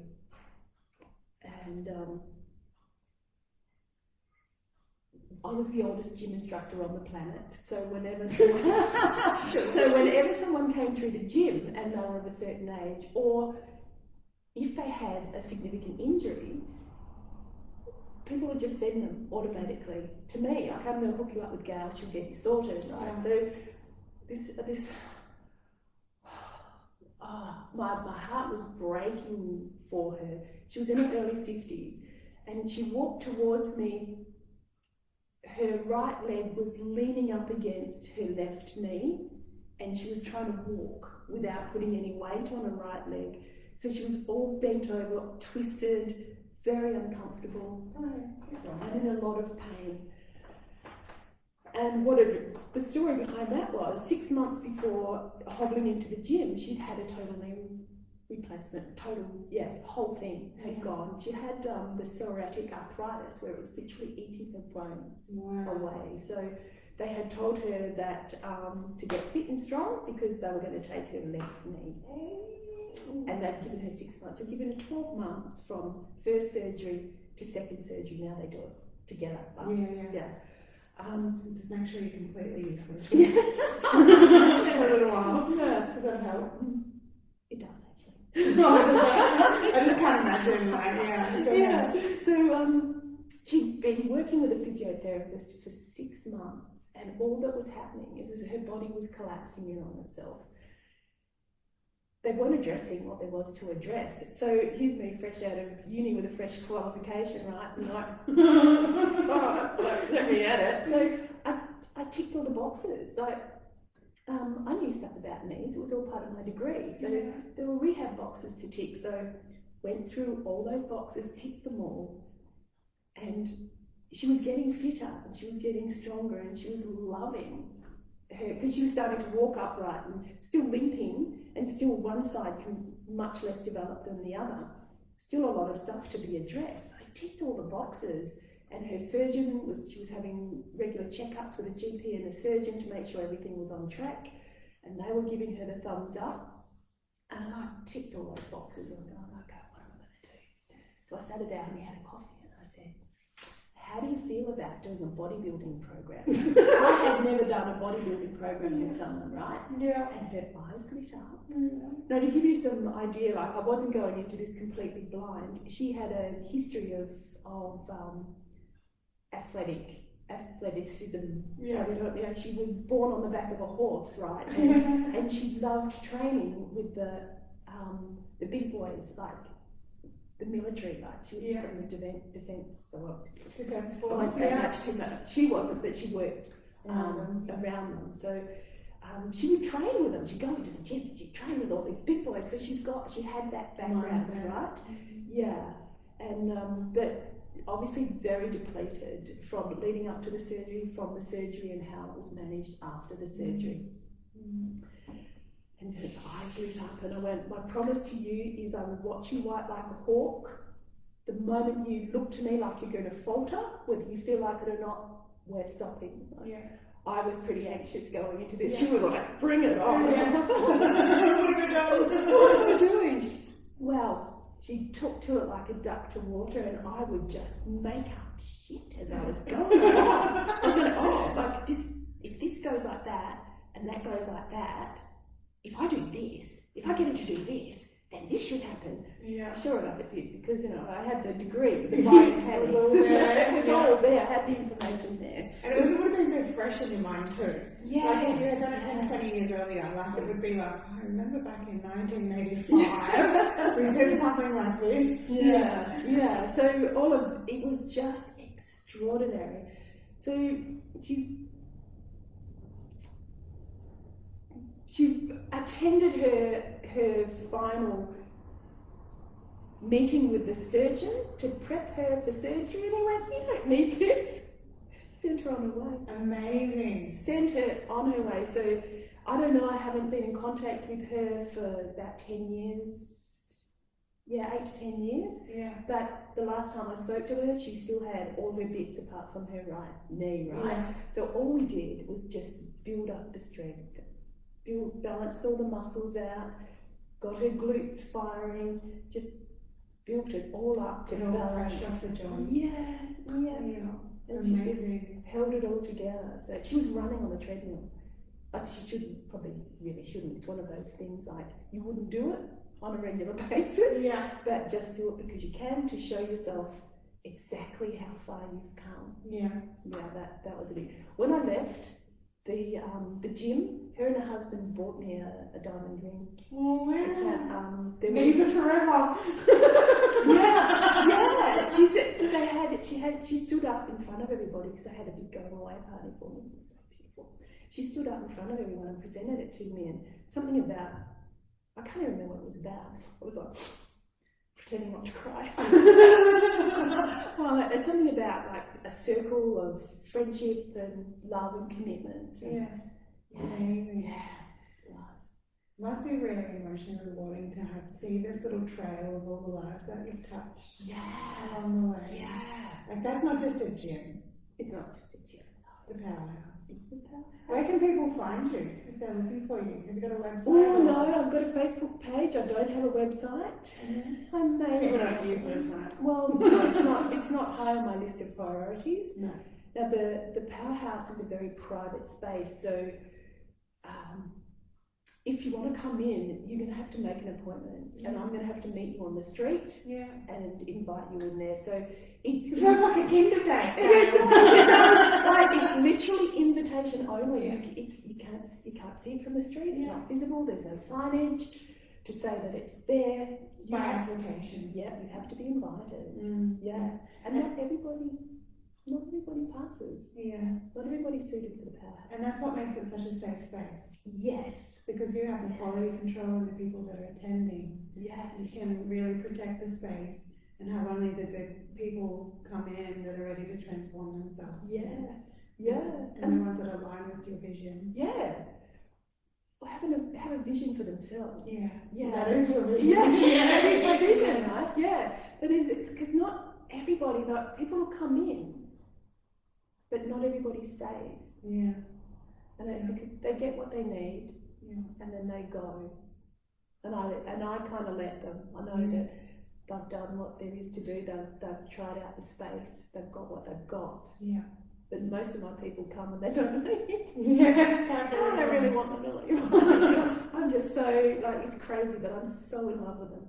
and I was the oldest gym instructor on the planet. So whenever someone came through the gym and they were of a certain age, or if they had a significant injury, people would just send them automatically to me. Like, I'm going to hook you up with Gail, she'll get you sorted, right? Yeah. So my heart was breaking for her. She was in her early 50s, and she walked towards me. Her right leg was leaning up against her left knee, and she was trying to walk without putting any weight on her right leg. So she was all bent over, twisted, very uncomfortable, and in a lot of pain. And the story behind that was 6 months before hobbling into the gym, she'd had a total knee replacement, whole thing had gone. She had the psoriatic arthritis, where it was literally eating her bones away. So they had told her that to get fit and strong, because they were going to take her left knee. And they'd given her 6 months. They'd given her 12 months from first surgery to second surgery. Now they do it together. Just make sure you're completely useless for a little while. Yeah. Does that help? It does, actually. I just can't imagine, Yeah. So she'd been working with a physiotherapist for 6 months, and all that was happening was her body was collapsing in on itself. They weren't addressing what there was to address. So here's me fresh out of uni with a fresh qualification, right? And let me at it. So I ticked all the boxes. I knew stuff about knees. It was all part of my degree. So there were rehab boxes to tick. So went through all those boxes, ticked them all, and she was getting fitter and she was getting stronger and she was loving her, because she was starting to walk upright and still limping, and still one side much less developed than the other. Still a lot of stuff to be addressed. I ticked all the boxes, and her surgeon she was having regular checkups with a GP and a surgeon to make sure everything was on track, and they were giving her the thumbs up. And I ticked all those boxes and I'm going, okay, what am I going to do? So I sat her down and we had a coffee, and I said, how do you feel about doing a bodybuilding program? I had never done a bodybuilding program with someone, right? Yeah. And her eyes lit up. Now, to give you some idea, I wasn't going into this completely blind. She had a history of athleticism. She was born on the back of a horse, right? And she loved training with the big boys, like the military, like she was from the defence force. I won't say much to her. She wasn't, but she worked around them. So she would train with them. She'd go into the gym and she'd train with all these big boys. So she had that background, right? Yeah. And but obviously very depleted from leading up to the surgery, from the surgery, and how it was managed after the surgery. And her eyes lit up, and I went, my promise to you is I will watch you white like a hawk. The moment you look to me like you're going to falter, whether you feel like it or not, we're stopping. I was pretty anxious going into this. She was like, bring it on. What are we doing? Well, she took to it like a duck to water, and I would just make up shit as I was going along. I was going, like this, if this goes like that, and that goes like that, if I do this, if I get her to do this, then this should happen. Yeah. Sure enough it did, because I had the degree, the biomechanics. It was all there, I had the information there. And it would have been so fresh in your mind too. Yeah. Like if you had done it 10, 20 years earlier, like it would be like, I remember back in 1985, we did something like this. Yeah. So it was just extraordinary. So she's attended her final meeting with the surgeon to prep her for surgery, and he went, you don't need this. Sent her on her way. Amazing. Sent her on her way. So I don't know, I haven't been in contact with her for about 10 years. Yeah, 8 to 10 years. Yeah. But the last time I spoke to her, she still had all her bits apart from her right knee, right? Yeah. So all we did was just build up the strength. Balanced all the muscles out, got her glutes firing, just built it all up to balance the joints. Yeah. And she just held it all together. So she was running on the treadmill, but she really shouldn't. It's one of those things like you wouldn't do it on a regular basis, but just do it because you can, to show yourself exactly how far you've come. That was a big. When I left the gym, her and her husband bought me a diamond ring. Oh wow! These are forever. yeah. She said she stood up in front of everybody, because I had a big going away party for me. It was so beautiful. She stood up in front of everyone and presented it to me, and something about, I can't even remember what it was about. It was like pretending not to cry. Well, it's something about like a circle of friendship and love and commitment. And, Amazing. Yeah. It was. Must be really emotionally rewarding to see this little trail of all the lives that you've touched along the way. Yeah. Like that's not just a gym. It's not just a gym. It's the powerhouse. It's the powerhouse. Where can people find you if they're looking for you? Have you got a website? Oh no, I've got a Facebook page. I don't have a website. Mm-hmm. I may. People don't use websites. Well, no, it's not high on my list of priorities. No. Now the powerhouse is a very private space, so if you want to come in, you're going to have to make an appointment, and I'm going to have to meet you on the street and invite you in there. So it sounds like a Tinder date. It does. Like, it's literally invitation only. You can't see it from the street. It's not visible. There's no signage to say that it's there. It's by application. Yeah, you have to be invited. Yeah, and not everybody passes. Yeah. Not everybody's suited for the power. And that's what makes it such a safe space. Yes. Because you have the quality control and the people that are attending. Yes. You can really protect the space and have only the good people come in that are ready to transform themselves. Yeah. And the ones that align with your vision. Yeah. Or have a vision for themselves. Yeah. That is your vision. Yeah. That is my vision, right? Yeah. That is it. Because not everybody, people will come in, but not everybody stays. Yeah. And they get what they need, and then they go. And I kind of let them. I know that they've done what there is to do. They've tried out the space. They've got what they've got. Yeah. But most of my people come and they don't leave. Yeah. I don't really want them to leave. I'm just so, like, it's crazy, but I'm so in love with them.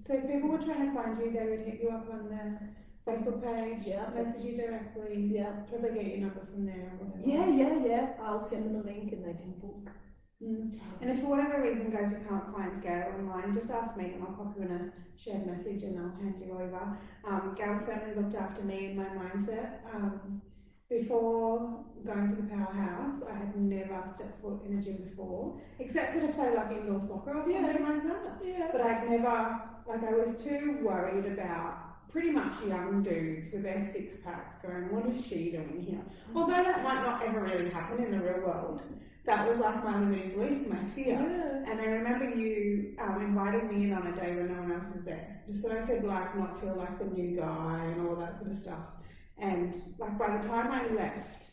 So if people were trying to find you, they would hit you up on the Facebook page, message you directly, probably get your number from there. Or whatever. Yeah. I'll send them a link and they can book. And if for whatever reason, guys, you can't find Gail online, just ask me and I'll pop you in a shared message and I'll hand you over. Gail certainly looked after me and my mindset. Before going to the powerhouse, I had never stepped foot in a gym before, except for to play like indoor soccer or something like that. Yeah. But I'd never, I was too worried about pretty much young dudes with their six packs going, what is she doing here? Although that might not ever really happen in the real world. That was like my limiting belief, my fear. Yeah. And I remember you inviting me in on a day when no one else was there, just so I could not feel like the new guy and all that sort of stuff. And by the time I left,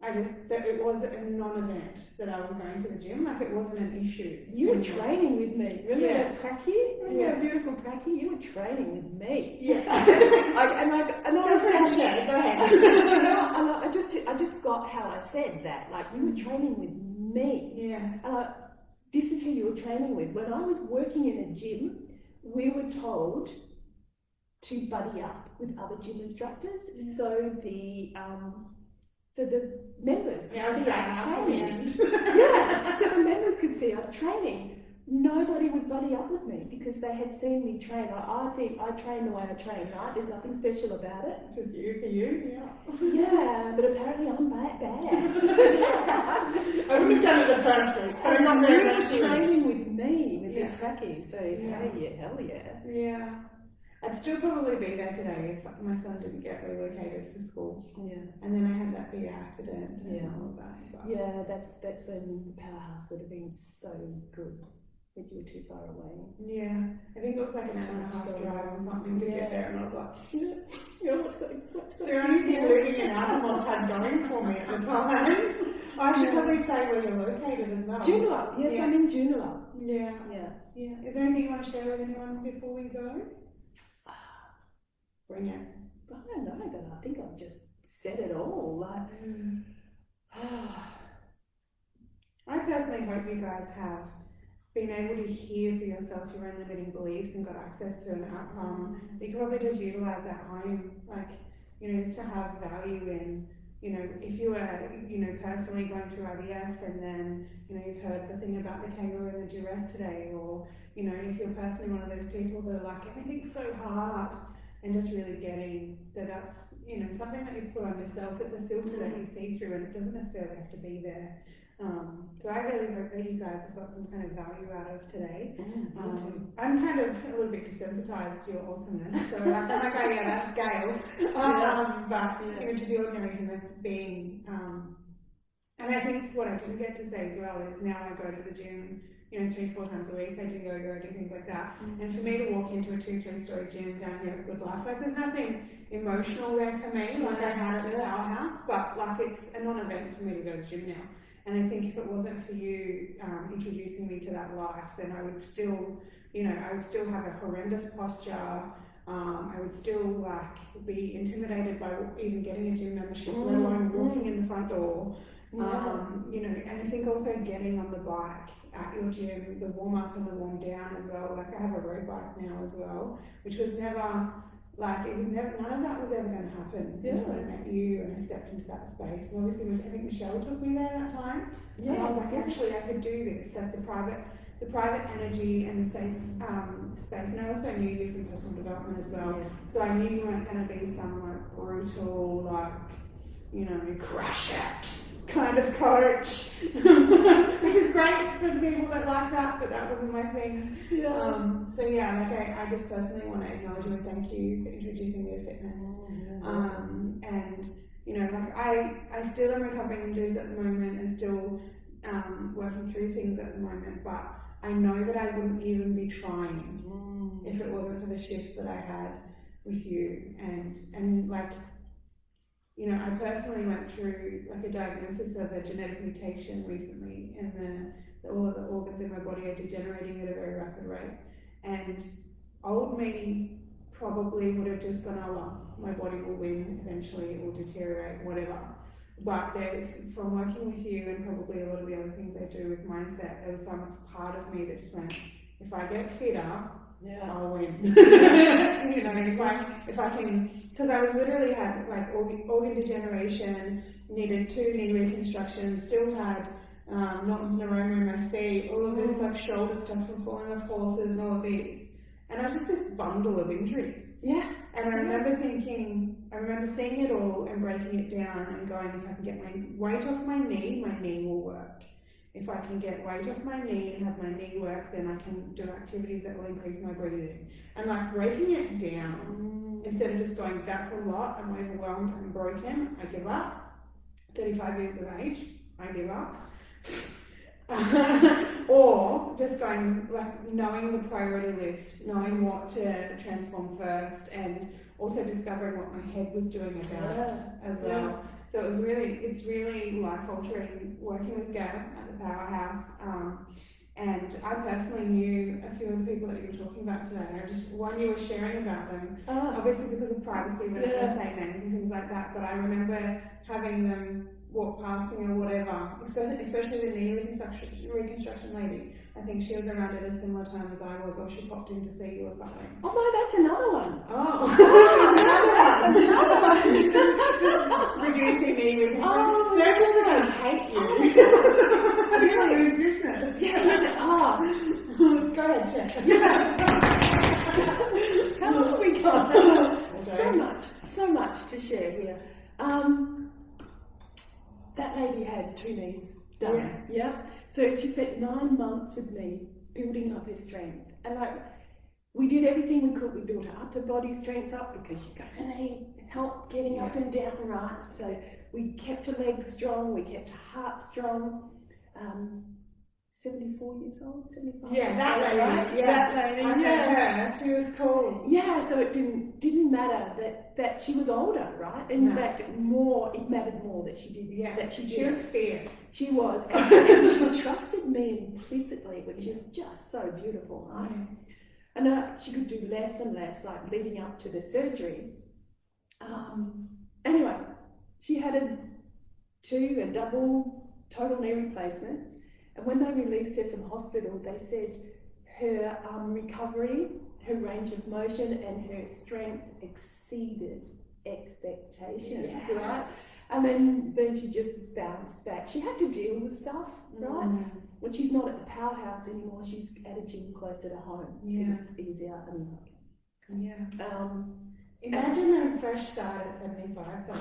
it was a non-event that I was going to the gym. It wasn't an issue. You were training with me. Remember that Pracky? That beautiful Pracky? You were training with me. Yeah. I just got how I said that. You were training with me. Yeah. This is who you were training with. When I was working in a gym, we were told to buddy up with other gym instructors, so the members could see us training. So the members could see us training. Nobody would buddy up with me because they had seen me train. I think I train the way I train, right? There's nothing special about it. It's just you for you, Yeah, but apparently I'm badass. I wouldn't have done it the first week, but I'm not very much training with me, with the Pracky, so hell yeah. Yeah. I'd still probably be there today if my son didn't get relocated for school. Yeah. And then I had that big accident and all of that. But yeah, that's when the powerhouse would have been so good. But you were too far away. Yeah. I think it was like an hour and a half drive or something to get there, and I was like, what's the only thing living in Animals had going for me at the time. I should probably say where you're located as well. Joondalup. Yes, I'm in Joondalup. Yeah. Is there anything you want to share with anyone before we go? Bring it. I don't know, but I think I've just said it all. I personally hope you guys have been able to hear for yourself your own limiting beliefs and got access to an outcome. You can probably just utilize at home, just to have value in, if you were, personally going through IVF and then, you've heard the thing about the kangaroo and the giraffe today, or, if you're personally one of those people that are everything's so hard, and just really getting that's, something that you put on yourself. It's a filter that you see through, and it doesn't necessarily have to be there. So I really hope that you guys have got some kind of value out of today. Me too. I'm kind of a little bit desensitized to your awesomeness, so I'm like, oh yeah, that's Gail. But you know, to the ordinary human being. And I think what I didn't get to say as well is now I go to the gym, you know, 3-4 times a week. I do yoga, I do things like that. And for me to walk into a 2-3 story gym down here at Good Life, like there's nothing emotional there for me, like I had at the powerhouse, but like it's a non-event for me to go to the gym now. And I think if it wasn't for you introducing me to that life, then I would still, you know, I would still have a horrendous posture. I would still like be intimidated by even getting a gym membership, let alone walking in the front door. You know, and I think also getting on the bike at your gym, the warm up and the warm down as well. Like I have a road bike now as well, which was never like it was never, none of that was ever going to happen until I met you and I stepped into that space. And obviously, I think Michelle took me there that time, and I was like, actually, I could do this. Like the private energy and the safe space. And I also knew you from personal development as well, so I knew you weren't going to be some like brutal, like, you know, crush it kind of coach, which is great for the people that like that, but that wasn't my thing. So yeah, like I just personally want to acknowledge you and thank you for introducing me to fitness. And you know, like I still am recovering injuries at the moment and still working through things at the moment, but I know that I wouldn't even be trying if it wasn't for the shifts that I had with you. And like, you know, I personally went through like a diagnosis of a genetic mutation recently, and all of the organs in my body are degenerating at a very rapid rate. And old me probably would have just gone, oh well, my body will win eventually, it will deteriorate, whatever. But there's, from working with you and probably a lot of the other things I do with mindset, there was some part of me that just went, if I get fitter, I'll win. You know, if I can, because I was literally had like organ degeneration, needed 2 knee reconstructions, still had Norton's neuroma in my feet, all of this like shoulder stuff from falling off horses and all of these. And I was just this bundle of injuries. And I remember thinking, I remember seeing it all and breaking it down and going, if I can get my weight off my knee will work. If I can get weight off my knee and have my knee work, then I can do activities that will increase my breathing. And like breaking it down, instead of just going, that's a lot, I'm overwhelmed, I'm broken, I give up. 35 years of age, I give up. Or just going, like, knowing the priority list, knowing what to transform first, and also discovering what my head was doing about it as well. So it's really life-altering working with Gail at the Powerhouse. And I personally knew a few of the people that you were talking about today. And I just, one, you were sharing about them, obviously because of privacy, we don't say names and things like that, but I remember having them walk past me or whatever, especially the knee reconstruction lady. I think she was around at a similar time as I was, or she popped in to see you or something. Oh no, that's another one. That's another one. Reducing knee reconstruction. Circles are going to hate you. You're going to lose business. Go ahead, share. How long have we got? So much to share here. That lady had 2 knees done. So she spent 9 months with me building up her strength. And like, we did everything we could. We built her upper body strength up because you're going to need help getting up and down, right? So we kept her legs strong, we kept her heart strong. 74 years old, 75. Yeah, that lady. Right? That lady. Yeah, she was cool. Yeah, so it didn't matter that she was older, right? In fact, it mattered more that she did. Yeah, that she did. She was fierce. She was, and she trusted me implicitly, which is just so beautiful, right? And she could do less and less, like leading up to the surgery. Anyway, she had a double total knee replacements. And when they released her from hospital, they said her recovery, her range of motion and her strength exceeded expectations, right? And then she just bounced back. She had to deal with stuff, right? When she's not at the Powerhouse anymore, she's at a gym closer to home. It's easier and imagine a fresh start at 75 though.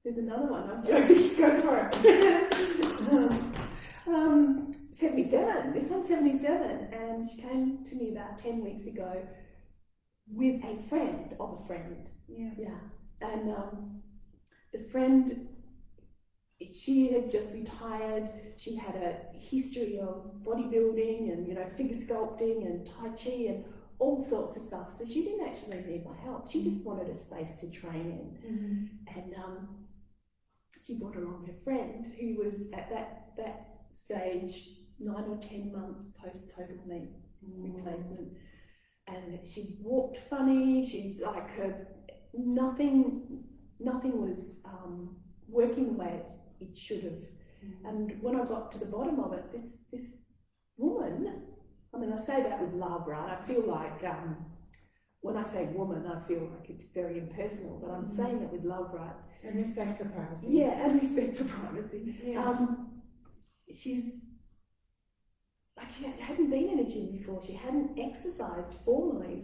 There's another one. I'm just go for it. 77. This one's 77, and she came to me about 10 weeks ago with a friend of a friend. Yeah. And the friend, she had just retired. She had a history of bodybuilding and, you know, figure sculpting and Tai Chi and all sorts of stuff. So she didn't actually need my help. She just wanted a space to train in. And she brought along her friend who was at that stage 9 or 10 months post total knee replacement. And she walked funny. She's like nothing was working the way it should have. And when I got to the bottom of it, this woman, I mean, I say that with love, right? I feel like when I say woman, I feel like it's very impersonal, but I'm saying it with love, right? And respect for privacy. Yeah, and respect for privacy. Yeah. She's like, she hadn't been in a gym before. She hadn't exercised formally,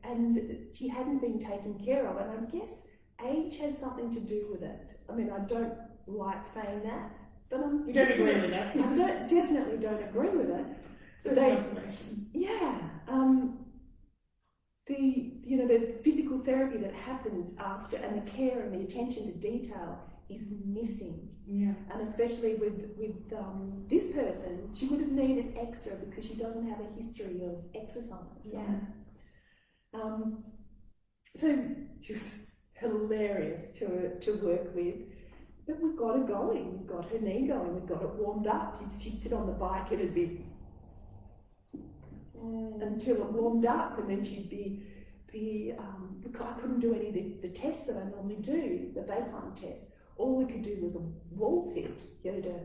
and she hadn't been taken care of. And I guess age has something to do with it. I mean, I don't like saying that, but You don't agree with that? I definitely don't agree with it. The physical therapy that happens after, and the care and the attention to detail is missing. Yeah. And especially with this person, she would have needed extra because she doesn't have a history of exercise. Yeah. So she was hilarious to work with. But we got her going. We got her knee going. We got it warmed up. She'd sit on the bike. It'd be until it warmed up, and then she'd be. I couldn't do any of the tests that I normally do, the baseline tests. All we could do was a wall sit, get her to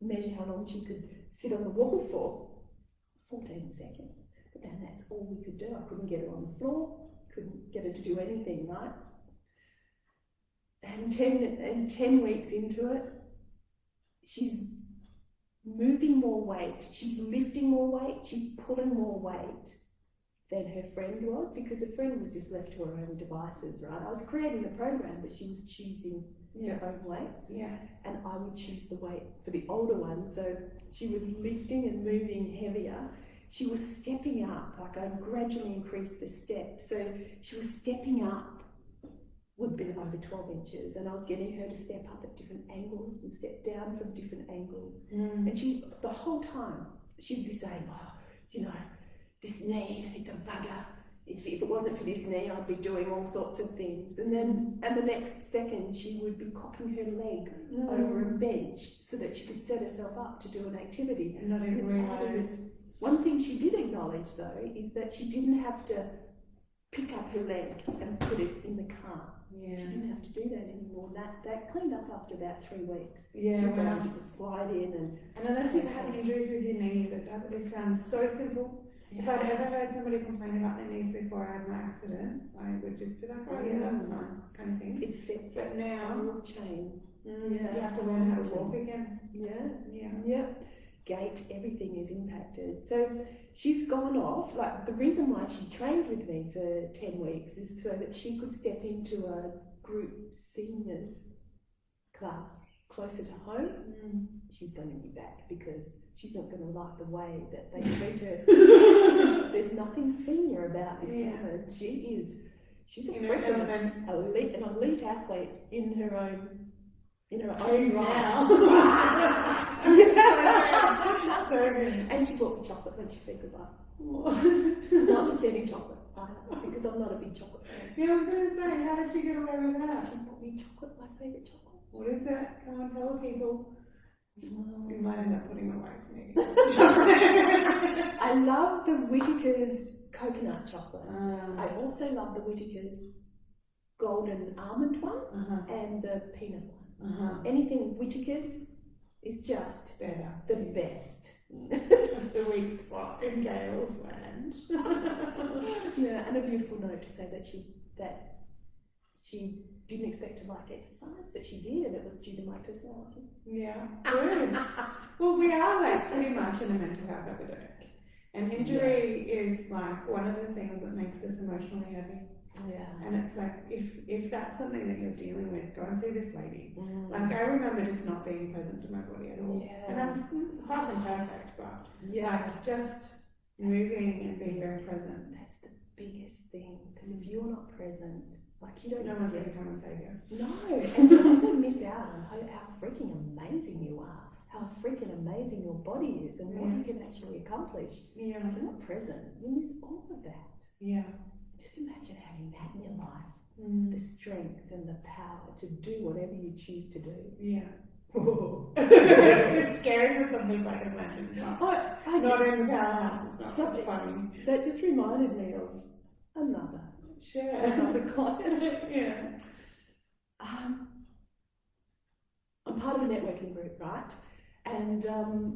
measure how long she could sit on the wall for. 14 seconds. But then that's all we could do. I couldn't get her on the floor, couldn't get her to do anything, right? And 10 weeks into it, she's moving more weight, she's lifting more weight, she's pulling more weight than her friend was, because her friend was just left to her own devices, right? I was creating the program, but she was choosing her own weights. Yeah. And I would choose the weight for the older one. So she was lifting and moving heavier. She was stepping up, like I gradually increased the step. So she was stepping up, would have been over 12 inches, and I was getting her to step up at different angles and step down from different angles. And she, the whole time, she'd be saying, oh, you know, this knee, it's a bugger. If it wasn't for this knee, I'd be doing all sorts of things. And then, and the next second, she would be cocking her leg over a bench so that she could set herself up to do an activity. And not even realise. One thing she did acknowledge, though, is that she didn't have to pick up her leg and put it in the car. Yeah. She didn't have to do that anymore. That cleaned up after about 3 weeks. Yeah, she was wow. able to just slide in and unless you've had injuries with your knees, it sounds so simple. Yeah. If I'd ever heard somebody complain about their knees before I had my accident, I would just be like, oh yeah, that's nice, kind of thing. It sets But a now, chain. you have to learn how to walk again. Yeah. Gait, everything is impacted. So she's gone off. Like, the reason why she trained with me for 10 weeks is so that she could step into a group seniors class closer to home. She's going to be back because she's not going to like the way that they treat her. There's nothing senior about this woman. She's a freaking an elite athlete in her own right. And she bought me chocolate when she said goodbye. Not just any chocolate, because I'm not a big chocolate fan. Yeah, I was going to say, how did she get away with that? She bought me chocolate, my favourite chocolate. What is that? Come on, tell the people. We might end up putting away from me. I love the Whittaker's coconut chocolate. I also love the Whittaker's golden almond one and the peanut one. Anything Whittaker's is just better. The best. That's the weak spot in Gail's land. Yeah, and a beautiful note to say that she didn't expect to like exercise, but she did, and it was due to my personality. Yeah, good. Well, we are like pretty much in a mental health epidemic. And injury is like one of the things that makes us emotionally heavy. Yeah. And it's like, if that's something that you're dealing with, go and see this lady. Mm. Like, I remember just not being present to my body at all. Yeah. And I'm far from perfect, but Yeah. like just moving and being very present. That's the biggest thing, because if you're not present, like you don't No know one's going to come and save you. No, and you also miss out on how freaking amazing you are, how freaking amazing your body is, and what you can actually accomplish. Yeah. If you're not present, you miss all of that. Yeah. Just imagine having that in your life, the Mm. strength and the power to do whatever you choose to do. Yeah. It's scary for some people, I can imagine. Not in the powerhouse, it's not funny. That just reminded me of another client. Yeah. I'm part of a networking group, right? And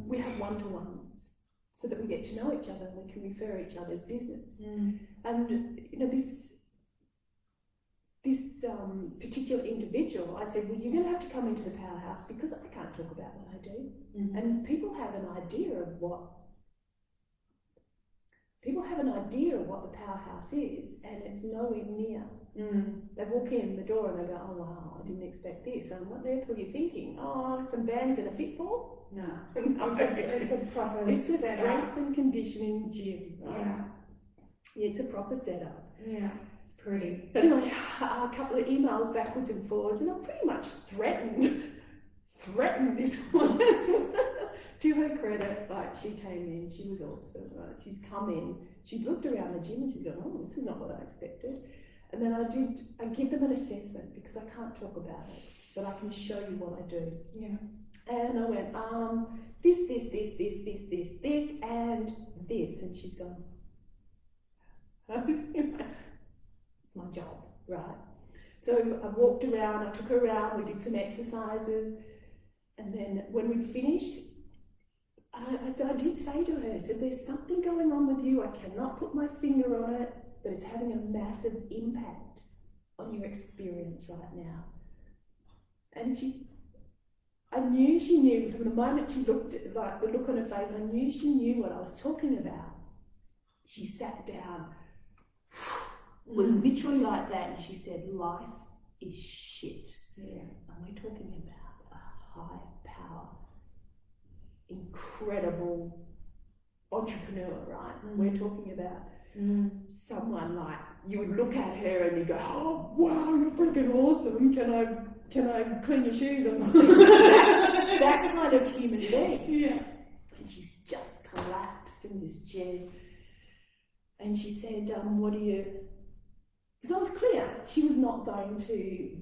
we have one-to-ones so that we get to know each other and we can refer each other's business. Mm. And you know, this particular individual, I said, well, you're going to have to come into the powerhouse because I can't talk about what I do. Mm-hmm. And people have an idea of what the powerhouse is, and it's nowhere near. Mm. They walk in the door and they go, oh wow, I didn't expect this. And what therefore you're thinking? Oh, some bands and a fitball? No. No. It's a proper It's a setup. strength and conditioning gym. Right? Yeah. It's a proper setup. Yeah. It's pretty. Anyway, a couple of emails backwards and forwards, and I pretty much threatened this woman. To her credit, like, she came in, she was awesome, right? She's come in, she's looked around the gym and she's gone, oh, this is not what I expected. And then I give them an assessment because I can't talk about it, but I can show you what I do. Yeah. And I went, this, and this. And she's gone, it's my job, right? So I walked around, I took her around, we did some exercises, and then when we'd finished, I did say to her, I said, there's something going on with you, I cannot put my finger on it, but it's having a massive impact on your experience right now. And I knew she knew, from the moment she looked at, like, the look on her face, I knew she knew what I was talking about. She sat down, was literally like that, and she said, life is shit. Yeah. And we're talking about a high power, incredible entrepreneur, right? Mm. We're talking about someone like, you would look at her and you go, oh wow, you're freaking awesome, can I clean your shoes or something? that kind of human being. Yeah. And she's just collapsed in this chair, and she said, what do you, because I was clear she was not going to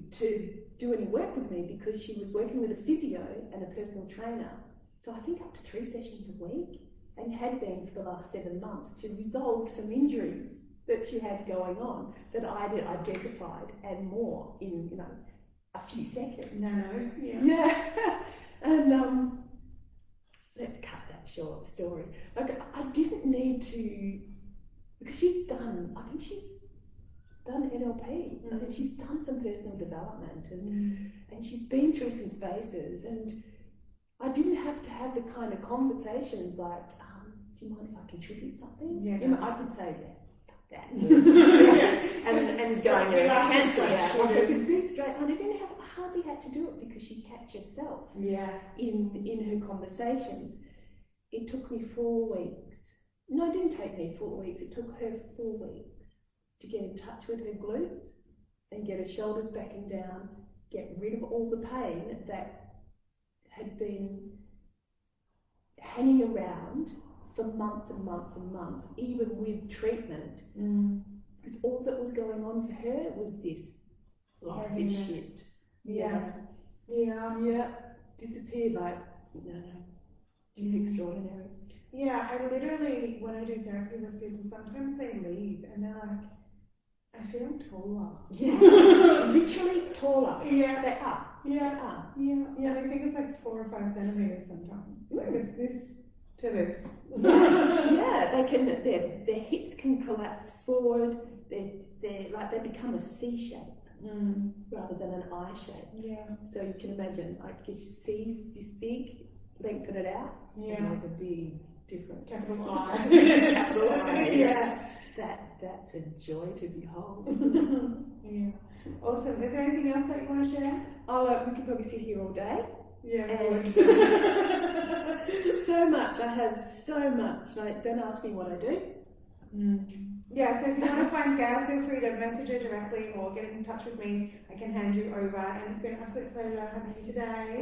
do any work with me because she was working with a physio and a personal trainer. So I think up to 3 sessions a week, and had been for the last 7 months, to resolve some injuries that she had going on that I had identified and more in, a few seconds. No. Yeah. Yeah. And let's cut that short story. Like, I didn't need to, because she's done NLP. I think she's done some personal development, and she's been through some spaces, and I didn't have to have the kind of conversations like, do you mind if I contribute something? Yeah. I could say, yeah, fuck that. Yeah. and going, cancel that. Sure. I could be straight, and I hardly had to do it because she'd catch herself in her conversations. It took me 4 weeks. No, it didn't take me 4 weeks. It took her 4 weeks to get in touch with her glutes and get her shoulders back and down, get rid of all the pain that had been hanging around for months and months and months, even with treatment. Because all that was going on for her was this life is shit. Yeah. Disappeared like, no. She's extraordinary. Yeah, I literally, when I do therapy with people, sometimes they leave and they're like, I feel taller. Yeah, literally taller. Yeah. They are. Yeah. Yeah, I think it's like 4 or 5 centimeters sometimes. Like it's this to this. Yeah, they can. Their hips can collapse forward. They become a C shape rather than an I shape. Yeah. So you can imagine, like, C's this big, lengthen it out. Yeah. And there's a big different. Capital I. Capital I. Yeah. That's a joy to behold. Yeah. Awesome. Is there anything else that you want to share? Oh, look, we could probably sit here all day. Yeah. And so much. I have so much. Like, don't ask me what I do. Yeah, so if you want to find Gail, feel free to message her directly or get in touch with me. I can hand you over, and it's been an absolute pleasure having you today.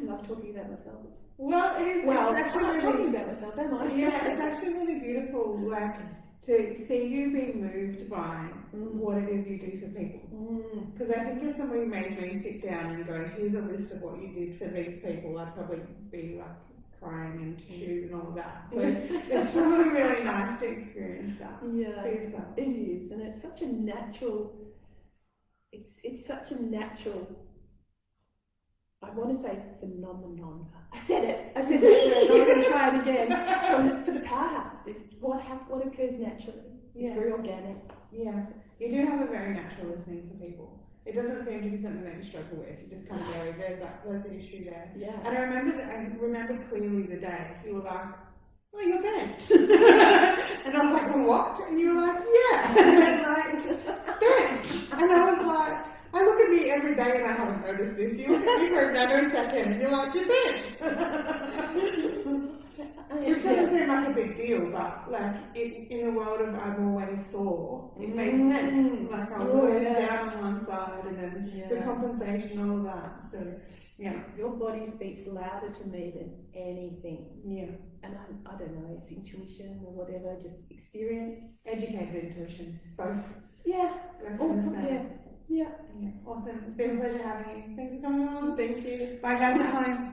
Love talking about myself. Well, it is. Well, it's actually I'm talking about myself, am I? Yeah, it's actually really beautiful, like to see you being moved by what it is you do for people. Because I think if somebody made me sit down and go, here's a list of what you did for these people, I'd probably be like crying and tissues and all of that. So it's really, really nice to experience that for yourself. It is, and it's such a natural. It's such a natural. I want to say phenomenon. I said it. I said it. I'm going to try it again. For the powerhouse, it's what occurs naturally. It's very organic. Yeah, you do have a very natural listening for people. It doesn't seem to be something that you struggle with. You just kind of go, there's the issue there. Yeah. And I remember clearly the day you were like, "Oh, you're bent," and I was like, "What?" And you were like, "Yeah," and like bent. And I was like, I look at me every day and I haven't noticed this. You look at me for a nanosecond and you're like, "You're bent." Which doesn't seem like a big deal, but like in the world of I'm always sore, it makes sense. Like I was always down on one side, and then the compensation, all of that. So yeah, your body speaks louder to me than anything. Yeah, and I don't know, it's intuition or whatever, just experience, educated intuition, both. Yeah. Yeah. Awesome. It's been a pleasure having you. Thanks for coming along. Thank you. Bye guys. Bye.